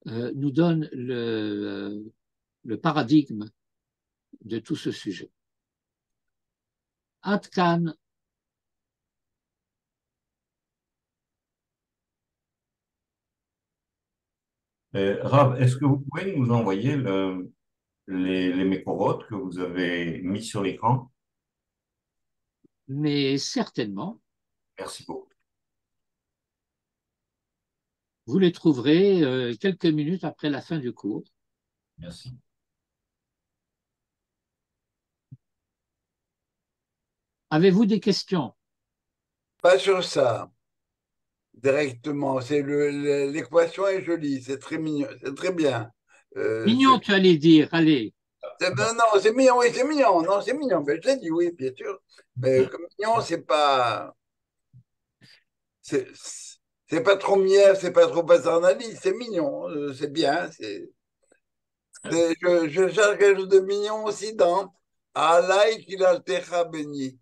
nous donne le paradigme de tout ce sujet. Ad kan. Rav, est-ce que vous pouvez nous envoyer les mécorotes que vous avez mis sur l'écran? Mais certainement, Merci beaucoup. vous les trouverez quelques minutes après la fin du cours. Merci. Avez-vous des questions? Pas sur ça, directement. L'équation est jolie, c'est très mignon, c'est très bien. Mignon, tu allais dire, allez. Non, non, c'est mignon, oui, c'est mignon. Non, c'est mignon. Ben, je l'ai dit, oui, bien sûr. Mais comme mignon, c'est pas. C'est c'est pas trop miel, c'est pas trop paternaliste, c'est mignon, c'est bien. Je cherche quelque chose de mignon aussi dans Alaï Kilaltecha Béni,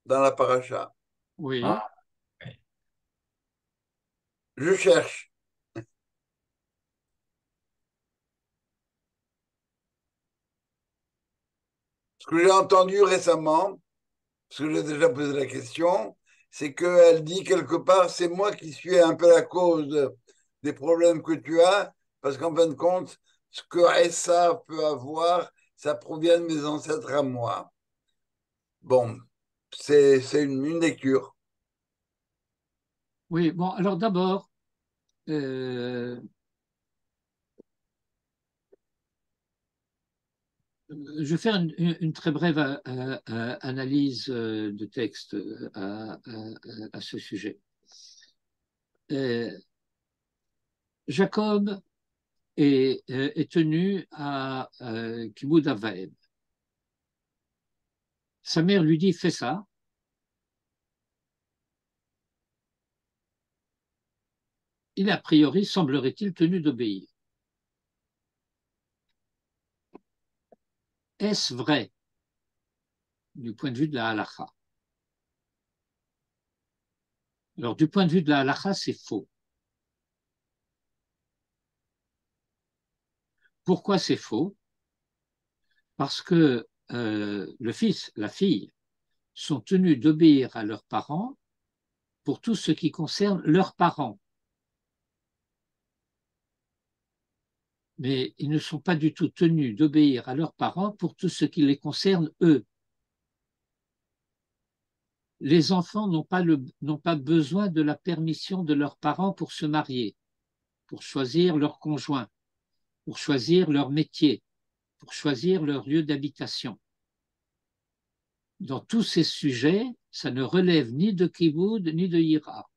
dans la paracha. Oui, Ah, Je cherche. Ce que j'ai entendu récemment, parce que j'ai déjà posé la question, c'est qu'elle dit quelque part, c'est moi qui suis un peu la cause des problèmes que tu as, parce qu'en fin de compte, ce que Essa peut avoir, ça provient de mes ancêtres à moi. Bon, c'est une lecture. oui. Bon, alors d'abord, je vais faire une très brève analyse de texte à ce sujet. Jacob est tenu à Kibboutz Avaim. Sa mère lui dit, fais ça. Il est a priori, semblerait-il, tenu d'obéir. Est-ce vrai du point de vue de la halakha? Alors, du point de vue de la halakha, c'est faux. Pourquoi c'est faux? Parce que le fils, la fille, sont tenus d'obéir à leurs parents pour tout ce qui concerne leurs parents. Mais ils ne sont pas du tout tenus d'obéir à leurs parents pour tout ce qui les concerne eux. Les enfants n'ont pas besoin de la permission de leurs parents pour se marier, pour choisir leur conjoint, pour choisir leur métier, pour choisir leur lieu d'habitation. Dans tous ces sujets, ça ne relève ni de kiboud ni de yira.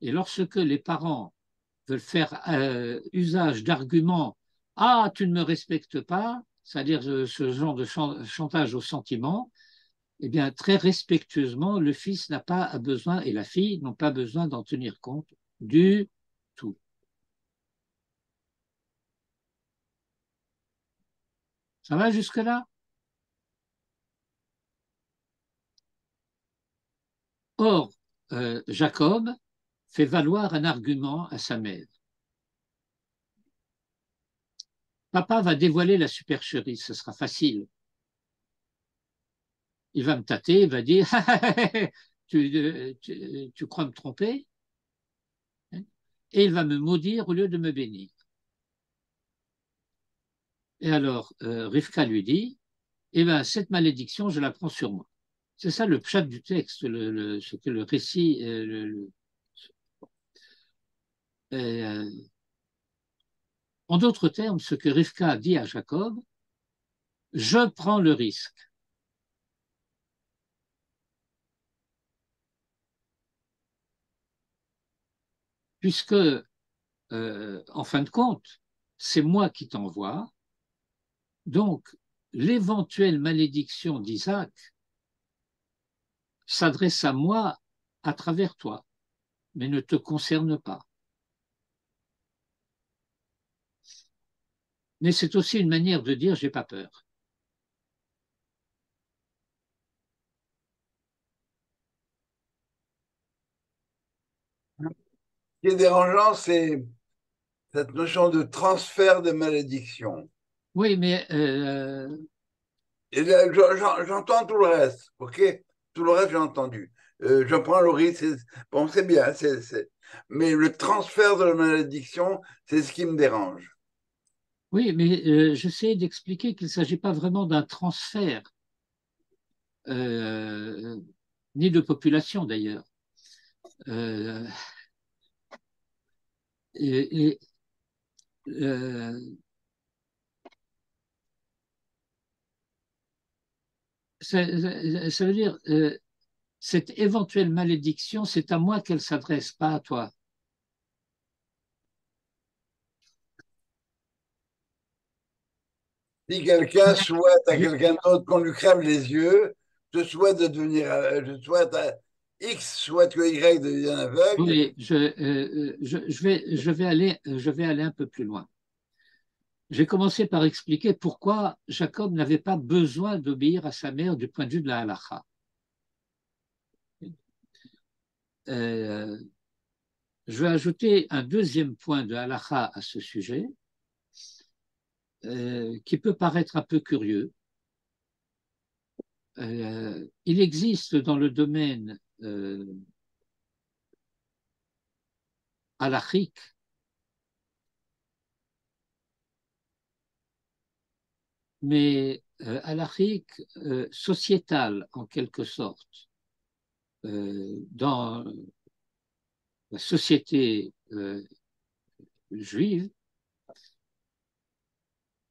Et lorsque les parents veulent faire usage d'arguments, ah, tu ne me respectes pas, c'est-à-dire ce genre de chantage au sentiment, eh bien, très respectueusement, le fils n'a pas besoin et la fille n'ont pas besoin d'en tenir compte du tout. Ça va jusque-là? Or, Jacob fait valoir un argument à sa mère. Papa va dévoiler la supercherie, ce sera facile. Il va me tâter, il va dire tu crois me tromper? Et il va me maudire au lieu de me bénir. Et alors, Rivka lui dit, eh bien, cette malédiction, je la prends sur moi. C'est ça le pshat du texte, ce que le récit. En d'autres termes, ce que Rivka dit à Jacob, je prends le risque. Puisque, en fin de compte, c'est moi qui t'envoie, donc l'éventuelle malédiction d'Isaac s'adresse à moi à travers toi, mais ne te concerne pas. Mais c'est aussi une manière de dire j'ai pas peur. Ce qui est dérangeant, c'est cette notion de transfert de malédiction. Oui, mais Et là, j'entends tout le reste, ok? Tout le reste, j'ai entendu. Je prends le risque, bon, c'est bien, mais le transfert de la malédiction, c'est ce qui me dérange. oui, mais j'essaie d'expliquer qu'il ne s'agit pas vraiment d'un transfert, euh, ni de population d'ailleurs. Euh, et, euh, ça veut dire, cette éventuelle malédiction, c'est à moi qu'elle s'adresse, pas à toi. Si quelqu'un souhaite à quelqu'un d'autre qu'on lui crève les yeux, je souhaite de devenir, je souhaite à X souhaite que Y devienne aveugle. Oui, je vais aller un peu plus loin. J'ai commencé par expliquer pourquoi Jacob n'avait pas besoin d'obéir à sa mère du point de vue de la halakha. Euh, je vais ajouter un deuxième point de halakha à ce sujet, qui peut paraître un peu curieux. Il existe dans le domaine halachique mais halachique sociétal en quelque sorte, dans la société juive,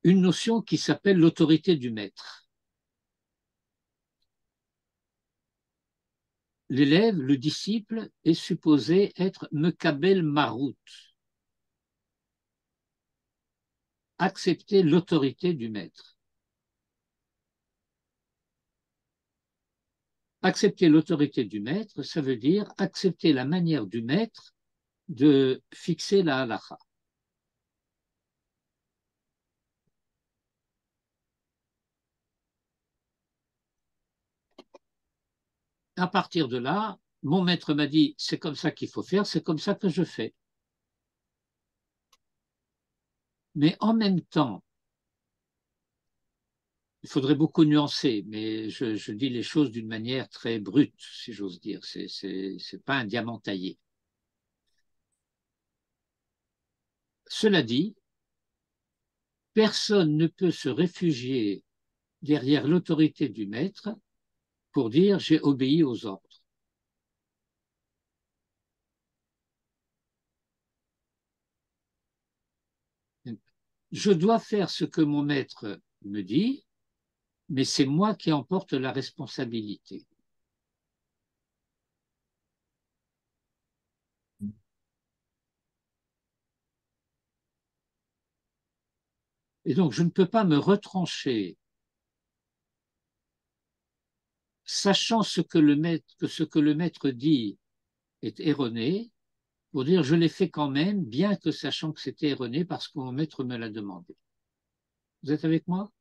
une notion qui s'appelle l'autorité du maître. L'élève, le disciple, est supposé être mekabel marout, accepter l'autorité du maître. Accepter l'autorité du maître, ça veut dire accepter la manière du maître de fixer la halakha. À partir de là, mon maître m'a dit, c'est comme ça qu'il faut faire, c'est comme ça que je fais. Mais en même temps, il faudrait beaucoup nuancer, mais je dis les choses d'une manière très brute, si j'ose dire. C'est pas un diamant taillé. Cela dit, personne ne peut se réfugier derrière l'autorité du maître pour dire j'ai obéi aux ordres. Je dois faire ce que mon maître me dit, mais c'est moi qui en porte la responsabilité. Et donc, je ne peux pas me retrancher, sachant ce que le maître dit est erroné, pour dire je l'ai fait quand même, bien que sachant que c'était erroné parce que mon maître me l'a demandé. Vous êtes avec moi?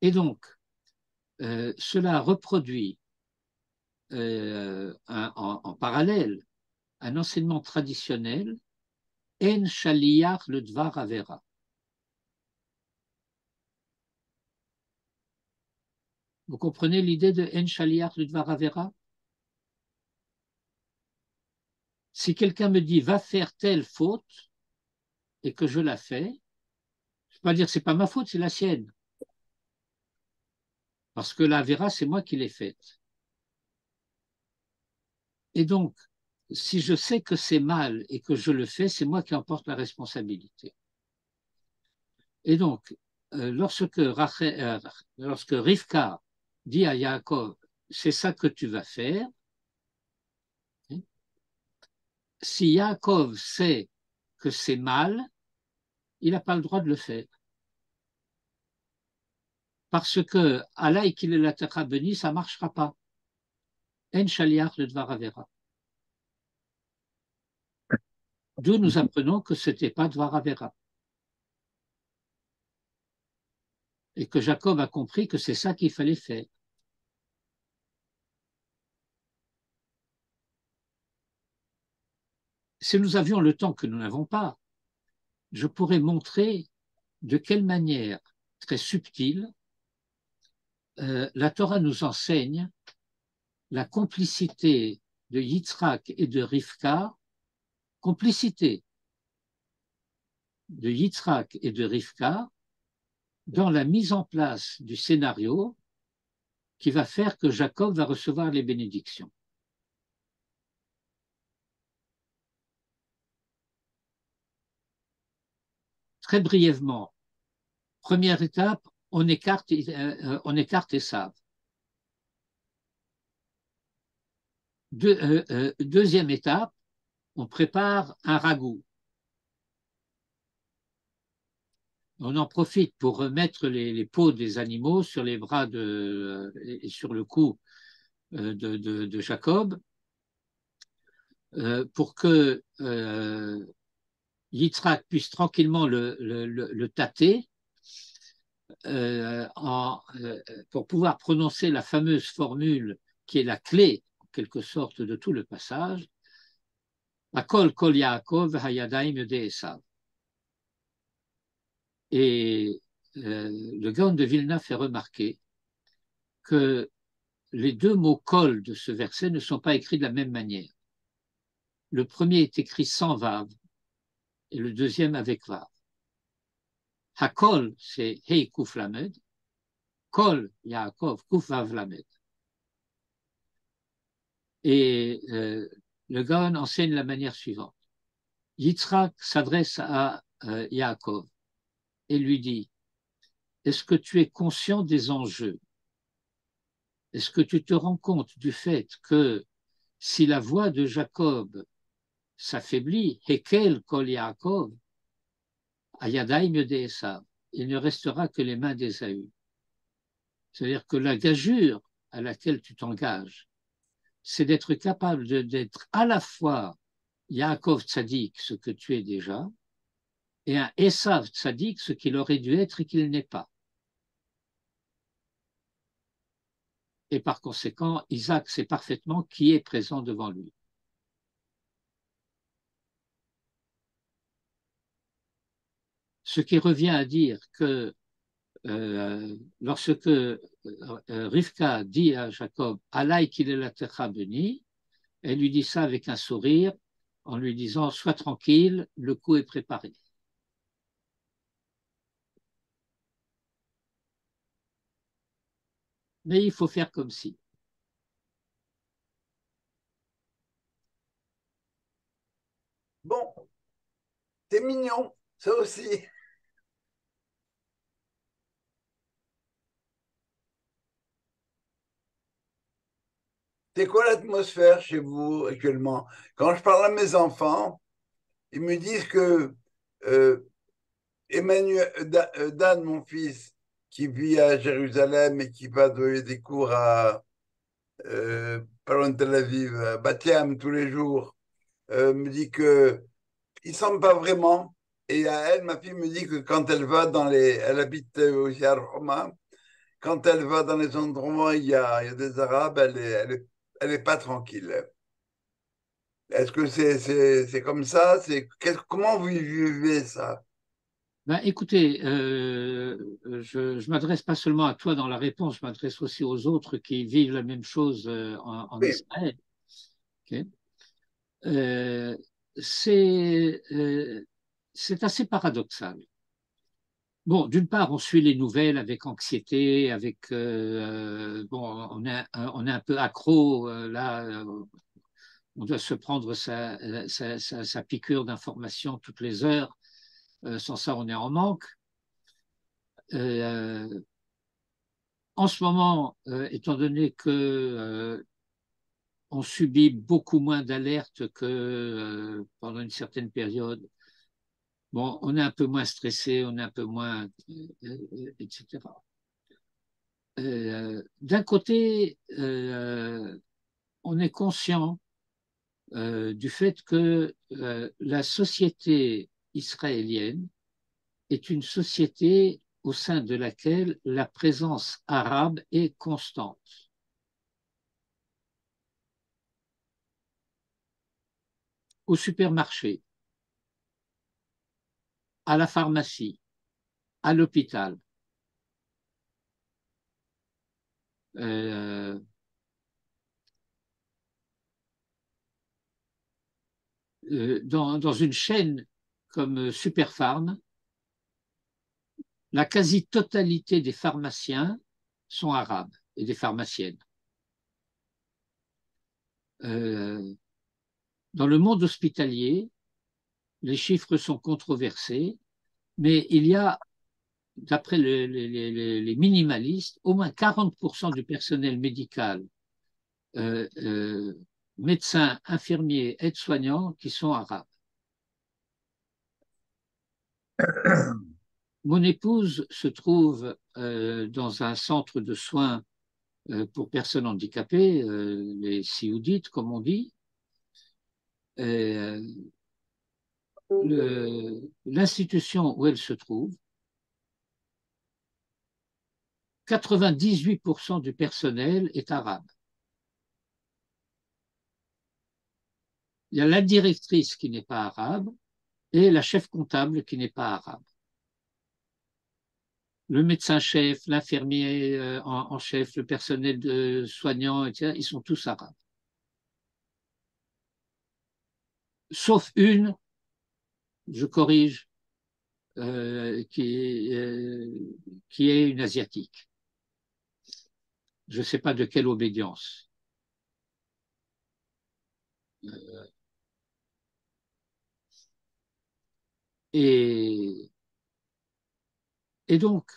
Et donc, cela reproduit en parallèle un enseignement traditionnel, En Shaliach le Dvar Avera. Vous comprenez l'idée de En Shaliach le Dvar Avera? Si quelqu'un me dit va faire telle faute et que je la fais, je ne peux pas dire c'est pas ma faute, c'est la sienne. Parce que la Avera, c'est moi qui l'ai faite. Et donc, si je sais que c'est mal et que je le fais, c'est moi qui en porte la responsabilité. Et donc, lorsque Rivka dit à Yaakov, c'est ça que tu vas faire, si Yaakov sait que c'est mal, il n'a pas le droit de le faire. Parce que Allah qu'il est la terra bénie, ça ne marchera pas. En shaliach le dvar avera. d'où nous apprenons que ce n'était pas Dvar Avera. Et que Jacob a compris que c'est ça qu'il fallait faire. Si nous avions le temps que nous n'avons pas, je pourrais montrer de quelle manière très subtile la Torah nous enseigne la complicité de Yitzhak et de Rivka, complicité de Yitzhak et de Rivka dans la mise en place du scénario qui va faire que Jacob va recevoir les bénédictions. Très brièvement, première étape, on écarte Esav. Deuxième étape, on prépare un ragoût. On en profite pour remettre les peaux des animaux sur les bras et sur le cou de Jacob, pour que Yitzhak puisse tranquillement le tâter, pour pouvoir prononcer la fameuse formule qui est la clé, en quelque sorte, de tout le passage. Akol kol Yaakov hayadaim yodei Esav. Et le Gaon de Vilna fait remarquer que les deux mots kol de ce verset ne sont pas écrits de la même manière. Le premier est écrit sans vav et le deuxième avec vav. Hakol, c'est Hei Kuf Lamed. Kol Yaakov Kuf Vav Lamed. Et le Gaon enseigne la manière suivante. Yitzhak s'adresse à Yaakov et lui dit: est-ce que tu es conscient des enjeux? Est-ce que tu te rends compte du fait que si la voix de Jacob s'affaiblit, Hekel Kol Yaakov, Ayadaim Yodei Esav, il ne restera que les mains d'Ésaü. C'est-à-dire que la gageure à laquelle tu t'engages, c'est d'être capable d'être à la fois Yaakov Tzadik, ce que tu es déjà, et un Esav Tzadik, ce qu'il aurait dû être et qu'il n'est pas. Et par conséquent, Isaac sait parfaitement qui est présent devant lui. Ce qui revient à dire que lorsque Rivka dit à Jacob, Alaï qu'il est la terra béni, elle lui dit ça avec un sourire, en lui disant, sois tranquille, le coup est préparé. Mais il faut faire comme si. Bon, c'est mignon, ça aussi. C'est quoi l'atmosphère chez vous actuellement? Quand je parle à mes enfants, ils me disent que Dan, mon fils, qui vit à Jérusalem et qui va donner des cours à pas loin de Tel Aviv, à Bat Yam tous les jours, me dit que il semble pas vraiment. Et à elle, ma fille me dit que quand elle va elle habite aussi à Roma, quand elle va dans les endroits où il y a des Arabes, elle est pas tranquille. Est-ce que c'est comme ça? Comment vous vivez ça? Ben, écoutez, je ne m'adresse pas seulement à toi dans la réponse, je m'adresse aussi aux autres qui vivent la même chose en Oui, Israël. Okay. Euh, c'est assez paradoxal. Bon, d'une part, on suit les nouvelles avec anxiété, bon, on est un peu accro là. On doit se prendre sa piqûre d'informations toutes les heures. Sans ça, on est en manque. Euh, En ce moment, étant donné que on subit beaucoup moins d'alertes que pendant une certaine période, bon, on est un peu moins stressé, on est un peu moins, etc. D'un côté, on est conscient du fait que la société israélienne est une société au sein de laquelle la présence arabe est constante. Au supermarché, à la pharmacie, à l'hôpital, dans une chaîne comme Superpharm, la quasi-totalité des pharmaciens sont arabes et des pharmaciennes. Dans le monde hospitalier, les chiffres sont controversés, mais il y a, d'après les minimalistes, au moins 40% du personnel médical, médecins, infirmiers, aides-soignants, qui sont arabes. Mon épouse se trouve dans un centre de soins pour personnes handicapées, les sioudites, comme on dit. L'institution où elle se trouve, 98% du personnel est arabe. Il y a la directrice qui n'est pas arabe et la chef comptable qui n'est pas arabe. Le médecin-chef, l'infirmier en chef, le personnel de soignant, etc., ils sont tous arabes. Sauf une, je corrige, qui est une asiatique. Je ne sais pas de quelle obédience. Et donc,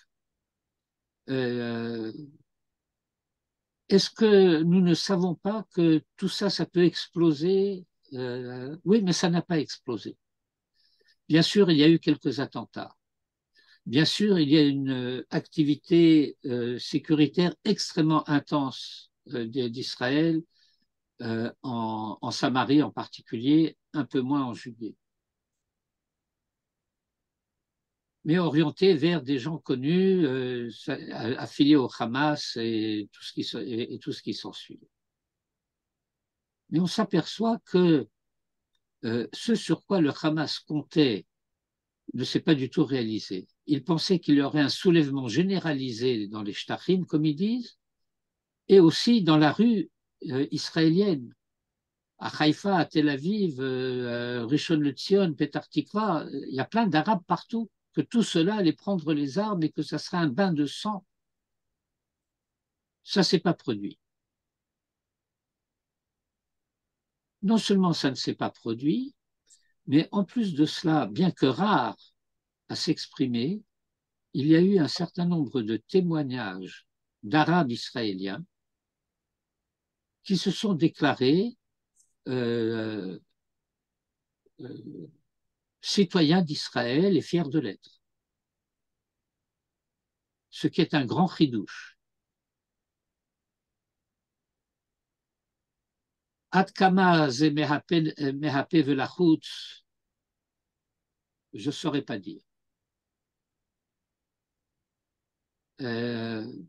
est-ce que nous ne savons pas que tout ça, ça peut exploser? Oui, mais ça n'a pas explosé. Bien sûr, il y a eu quelques attentats. Bien sûr, il y a une activité sécuritaire extrêmement intense d'Israël, en Samarie en particulier, un peu moins en Judée. Mais orienté vers des gens connus, affiliés au Hamas et tout ce qui s'ensuit. Mais on s'aperçoit que ce sur quoi le Hamas comptait ne s'est pas du tout réalisé. Il pensait qu'il y aurait un soulèvement généralisé dans les Shtachim, comme ils disent, et aussi dans la rue israélienne. À Haïfa, à Tel Aviv, Rishon LeZion, Petah Tikva, il y a plein d'Arabes partout, que tout cela allait prendre les armes et que ça serait un bain de sang. Ça ne s'est pas produit. Non seulement ça ne s'est pas produit, mais en plus de cela, bien que rare à s'exprimer, il y a eu un certain nombre de témoignages d'Arabes israéliens qui se sont déclarés citoyens d'Israël et fiers de l'être. Ce qui est un grand chidouche. Ad kama ze mehape velachutz, je ne saurais pas dire. Il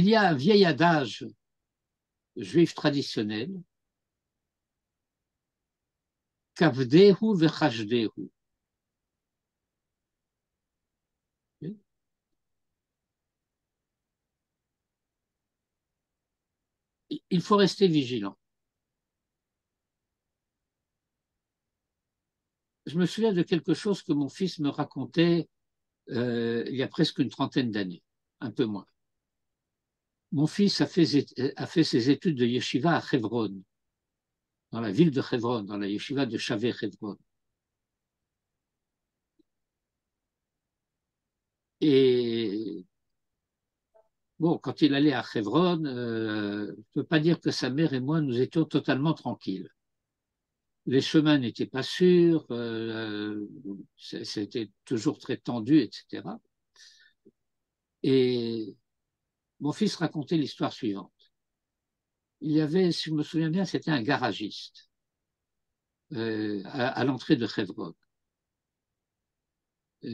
y a un vieil adage juif traditionnel, kavdehu vechashdehu. Il faut rester vigilant. Je me souviens de quelque chose que mon fils me racontait il y a presque une trentaine d'années, un peu moins. Mon fils a fait ses études de yeshiva à Hebron, dans la ville de Hebron, dans la yeshiva de Shavé Hebron. Et bon, quand il allait à Hebron, je ne peux pas dire que sa mère et moi, nous étions totalement tranquilles. Les chemins n'étaient pas sûrs, c'était toujours très tendu, etc. Et mon fils racontait l'histoire suivante. il y avait, si je me souviens bien, c'était un garagiste à l'entrée de Hebron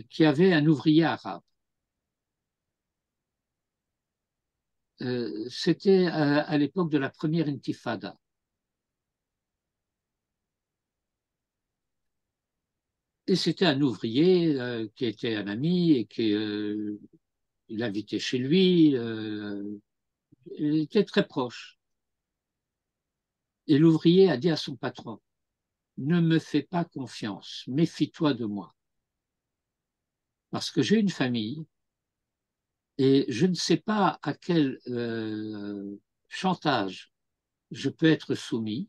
qui avait un ouvrier arabe. C'était à l'époque de la première intifada. Et c'était un ouvrier qui était un ami et qui l'invitait chez lui. Il était très proche. Et l'ouvrier a dit à son patron, ne me fais pas confiance, méfie-toi de moi. Parce que j'ai une famille et je ne sais pas à quel chantage je peux être soumis.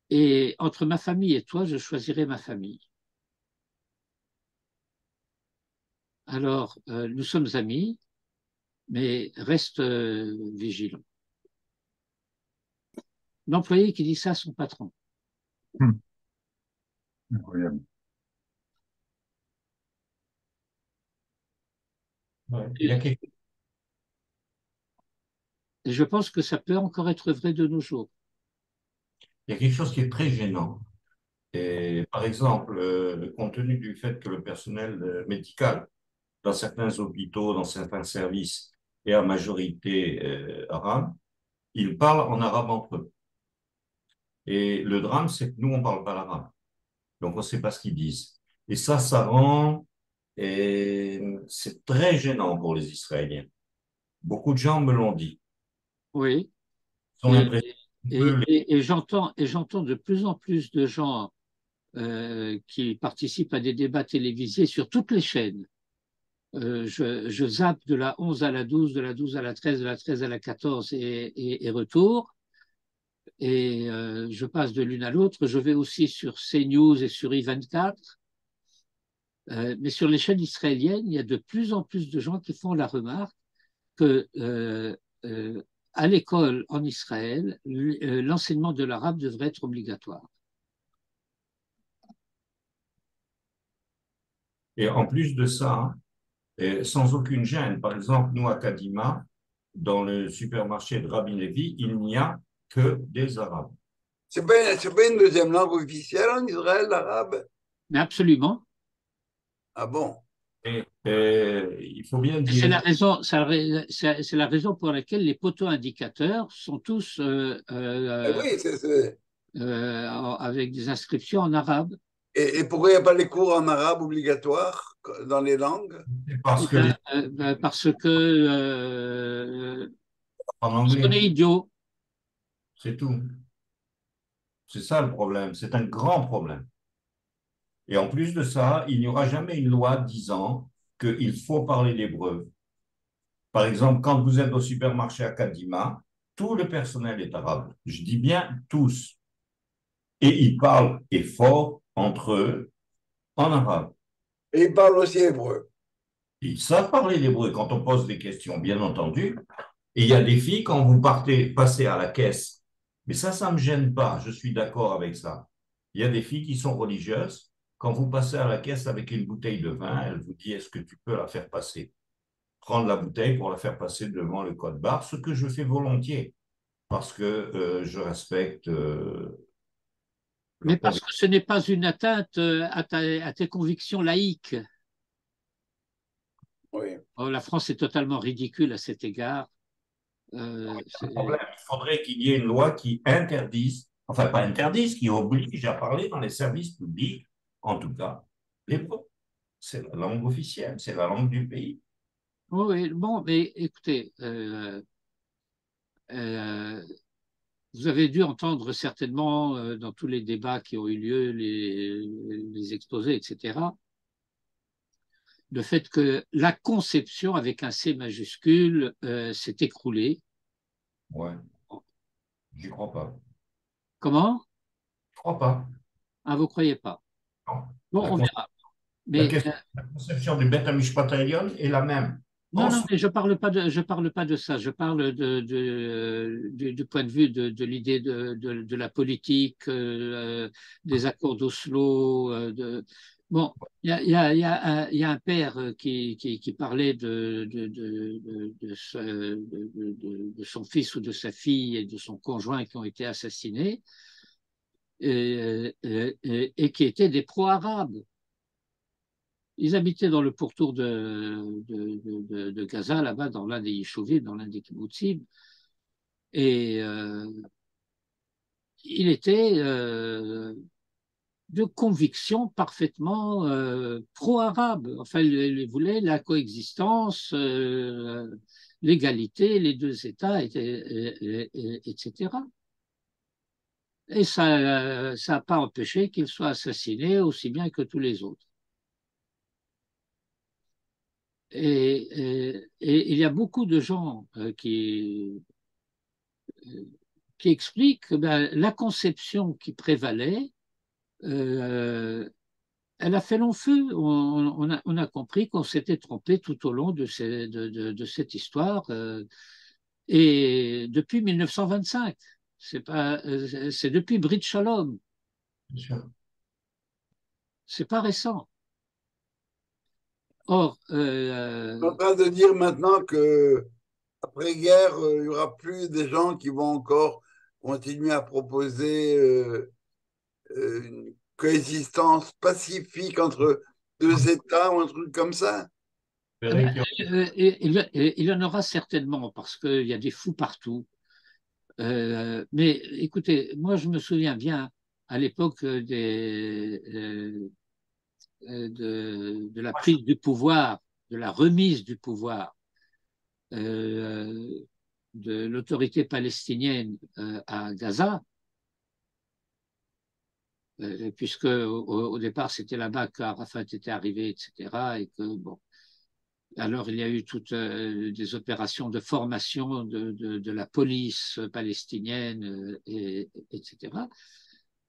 Et entre ma famille et toi, je choisirai ma famille. Alors, nous sommes amis, mais reste vigilant. L'employé qui dit ça à son patron. Incroyable. Ouais. Et je pense que ça peut encore être vrai de nos jours. Il y a quelque chose qui est très gênant. Et, par exemple, compte tenu du fait que le personnel médical dans certains hôpitaux, dans certains services, est à majorité arabe, ils parlent en arabe entre eux. Et le drame, c'est que nous, on ne parle pas l'arabe. Donc, on ne sait pas ce qu'ils disent. Et ça rend, et c'est très gênant pour les Israéliens. Beaucoup de gens me l'ont dit. Oui. Ils ont l'impression Et j'entends de plus en plus de gens qui participent à des débats télévisés sur toutes les chaînes. Je zappe de la 11 à la 12, de la 12 à la 13, de la 13 à la 14 et retour. Et je passe de l'une à l'autre. Je vais aussi sur CNews et sur I24. Mais sur les chaînes israéliennes, il y a de plus en plus de gens qui font la remarque que à l'école en Israël, l'enseignement de l'arabe devrait être obligatoire. Et en plus de ça, et sans aucune gêne, par exemple, nous à Kadima, dans le supermarché de Rabbi Levi, il n'y a que des Arabes. C'est pas une deuxième langue officielle en Israël, l'arabe? Mais absolument. Ah bon? Et il faut bien C'est la dire, raison, c'est la raison pour laquelle les poteaux indicateurs sont tous Oui, avec des inscriptions en arabe. et pourquoi il n'y a pas les cours en arabe obligatoires dans les langues? parce que les, Parce que en parce qu'on anglais, est idiot. c'est tout. C'est ça le problème. C'est un grand problème. Et en plus de ça, il n'y aura jamais une loi disant qu'il faut parler l'hébreu. Par exemple, quand vous êtes au supermarché à Kadima, tout le personnel est arabe. Je dis bien tous. Et ils parlent et fort entre eux en arabe. Et ils parlent aussi hébreu. Ils savent parler l'hébreu quand on pose des questions, bien entendu. Et il y a des filles, quand vous passez à la caisse, mais ça ne me gêne pas, je suis d'accord avec ça. Il y a des filles qui sont religieuses, quand vous passez à la caisse avec une bouteille de vin, elle vous dit, est-ce que tu peux la faire passer? Prendre la bouteille pour la faire passer devant le code barre, ce que je fais volontiers, parce que je respecte Mais la parce conviction. que ce n'est pas une atteinte à tes convictions laïques. Oui. Oh, la France est totalement ridicule à cet égard. Il faudrait qu'il y ait une loi qui interdise, enfin pas interdise, qui oblige à parler dans les services publics, en tout cas, l'hébreu. C'est la langue officielle, c'est la langue du pays. Oui, bon, mais écoutez, vous avez dû entendre certainement dans tous les débats qui ont eu lieu, les exposés, etc., le fait que la conception avec un C majuscule s'est écroulée. Ouais, j'y crois pas. Comment? Je crois pas. Ah, vous ne croyez pas? Non. Bon, La, on con- verra. la Mais la conception du Beth Mishpat Elyon est la même. non, non, mais je parle pas de ça. Je parle du point de vue de l'idée de la politique, des accords d'Oslo. Bon, il y a un père qui parlait de son fils ou de sa fille et de son conjoint qui ont été assassinés et qui étaient des pro-arabes. Ils habitaient dans le pourtour de Gaza, là-bas, dans l'un des yeshuvim, dans l'un des kibbutzim. Et il était de conviction parfaitement pro-arabe. Enfin, il voulait la coexistence, l'égalité, les deux États, etc. Et ça n'a pas empêché qu'il soit assassiné aussi bien que tous les autres. Et il y a beaucoup de gens qui expliquent que la conception qui prévalait, elle a fait long feu. On a compris qu'on s'était trompé tout au long de cette histoire. Et depuis 1925, c'est depuis Brit Shalom. C'est pas récent. Or, On est en train de dire maintenant que après-guerre, il n'y aura plus des gens qui vont encore continuer à proposer une coexistence pacifique entre deux États ou un truc comme ça. il y en aura certainement parce qu'il y a des fous partout. Mais écoutez, moi je me souviens bien à l'époque de la prise du pouvoir, de la remise du pouvoir de l'autorité palestinienne à Gaza, puisque au départ c'était là-bas qu'Arafat était arrivé, etc. Et que bon, alors il y a eu toutes des opérations de formation de la police palestinienne, etc.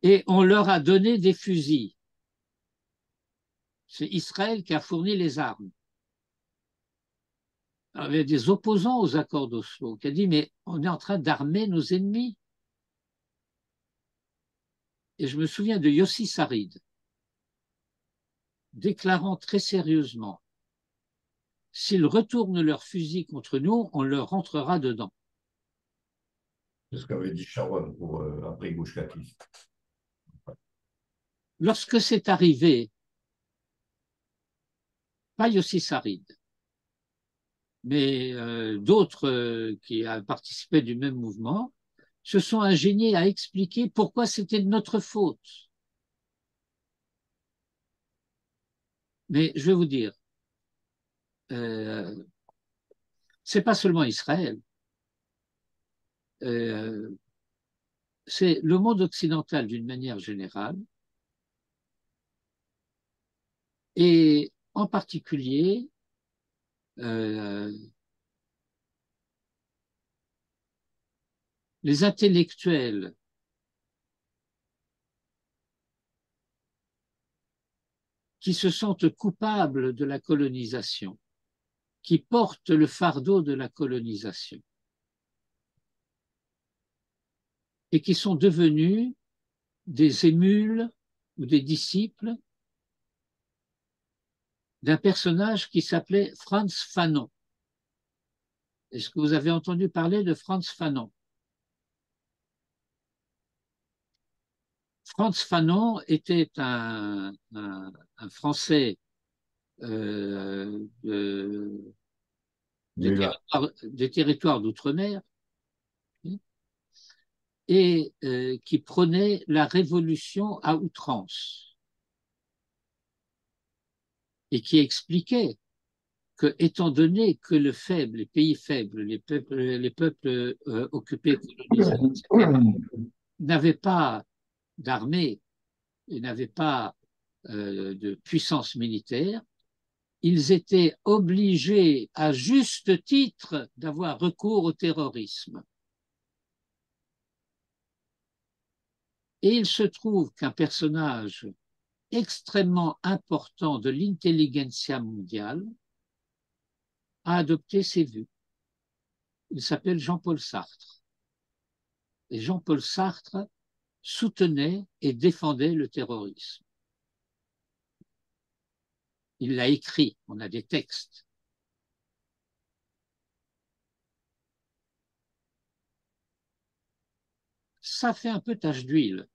Et on leur a donné des fusils. C'est Israël qui a fourni les armes. Alors, il y a des opposants aux accords d'Oslo qui ont dit mais on est en train d'armer nos ennemis. Et je me souviens de Yossi Sarid déclarant très sérieusement s'ils retournent leurs fusils contre nous, on leur rentrera dedans. C'est ce qu'avait dit Sharon pour après Gush Katif. Lorsque c'est arrivé, pas Yossi Sarid, mais d'autres qui ont participé du même mouvement, se sont ingéniés à expliquer pourquoi c'était de notre faute. Mais je vais vous dire, c'est pas seulement Israël, c'est le monde occidental d'une manière générale, et en particulier les intellectuels qui se sentent coupables de la colonisation, qui portent le fardeau de la colonisation et qui sont devenus des émules ou des disciples d'un personnage qui s'appelait Frantz Fanon. Est-ce que vous avez entendu parler de Frantz Fanon? Frantz Fanon était un Français des territoires d'outre-mer et qui prônait la révolution à outrance et qui expliquait que, étant donné que les pays faibles, les peuples occupés, colonisés, n'avaient pas d'armée et n'avaient pas de puissance militaire, ils étaient obligés, à juste titre, d'avoir recours au terrorisme. Et il se trouve qu'un personnage extrêmement important de l'intelligentsia mondiale a adopté ces vues. Il s'appelle Jean-Paul Sartre. Et Jean-Paul Sartre soutenait et défendait le terrorisme. Il l'a écrit, on a des textes. Ça fait un peu tache d'huile,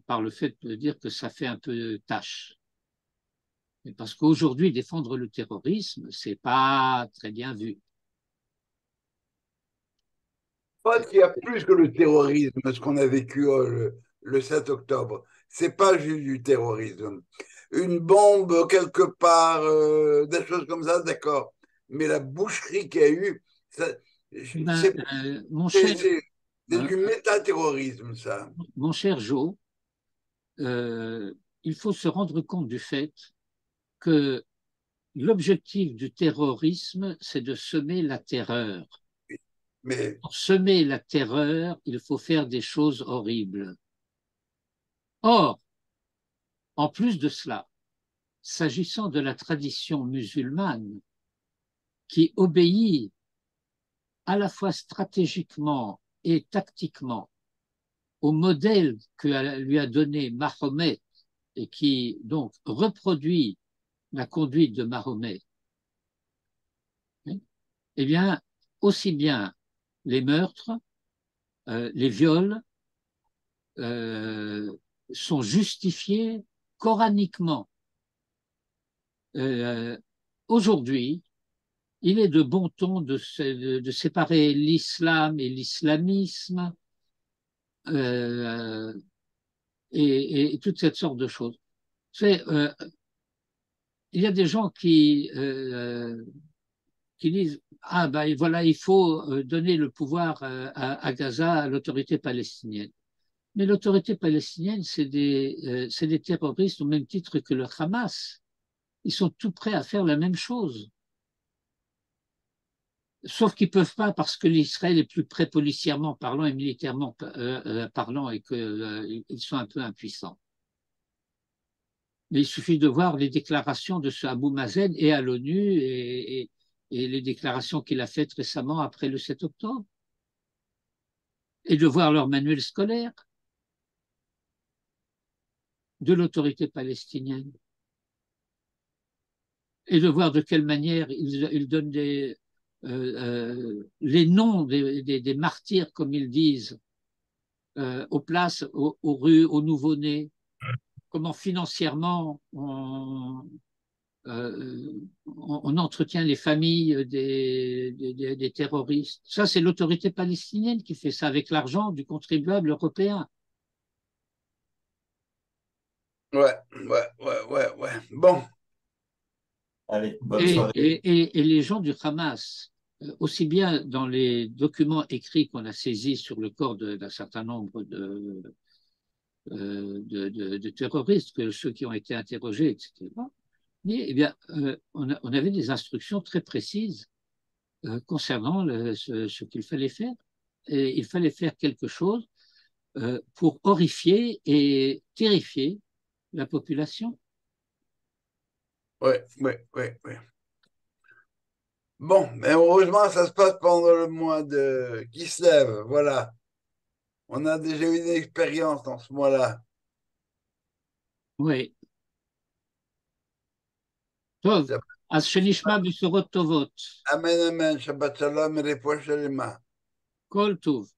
par le fait de dire que ça fait un peu tache. Parce qu'aujourd'hui, défendre le terrorisme, c'est pas très bien vu. Je pense qu'il y a plus que le terrorisme, ce qu'on a vécu le 7 octobre. C'est pas juste du terrorisme. Une bombe quelque part, des choses comme ça, d'accord. Mais la boucherie qu'il y a eu, c'est Mon cher, du métaterrorisme, ça. Mon cher Joe, il faut se rendre compte du fait que l'objectif du terrorisme, c'est de semer la terreur. Mais Pour semer la terreur, il faut faire des choses horribles. Or, en plus de cela, s'agissant de la tradition musulmane, qui obéit à la fois stratégiquement et tactiquement au modèle que lui a donné Mahomet et qui donc reproduit la conduite de Mahomet, eh bien, aussi bien les meurtres, les viols sont justifiés coraniquement. Aujourd'hui, il est de bon ton de séparer l'islam et l'islamisme et toute cette sorte de choses. Il y a des gens qui disent ah ben voilà, il faut donner le pouvoir à Gaza à l'autorité palestinienne. Mais l'autorité palestinienne, c'est des terroristes au même titre que le Hamas. Ils sont tout prêts à faire la même chose. Sauf qu'ils ne peuvent pas parce que l'Israël est plus près policièrement parlant et militairement parlant et qu'ils sont un peu impuissants. Mais il suffit de voir les déclarations de ce Abou Mazen et à l'ONU et les déclarations qu'il a faites récemment après le 7 octobre et de voir leur manuel scolaire de l'autorité palestinienne et de voir de quelle manière ils donnent les noms des martyrs, comme ils disent, aux places, aux rues, aux nouveau-nés, comment financièrement on entretient les familles des terroristes. Ça, c'est l'autorité palestinienne qui fait ça avec l'argent du contribuable européen. ouais. Bon. Allez, bonne soirée. Et les gens du Hamas, aussi bien dans les documents écrits qu'on a saisis sur le corps d'un certain nombre de terroristes que ceux qui ont été interrogés, etc. Mais eh bien, on avait des instructions très précises concernant ce qu'il fallait faire. Et il fallait faire quelque chose pour horrifier et terrifier la population. Oui. Bon, mais heureusement, ça se passe pendant le mois de Kislev, voilà. On a déjà eu une expérience dans ce mois-là. Oui. טוב, אז שנשמע בשורות טובות. Amen, Shabbat Shalom et les poches כל טוב.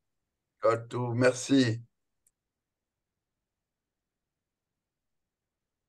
merci.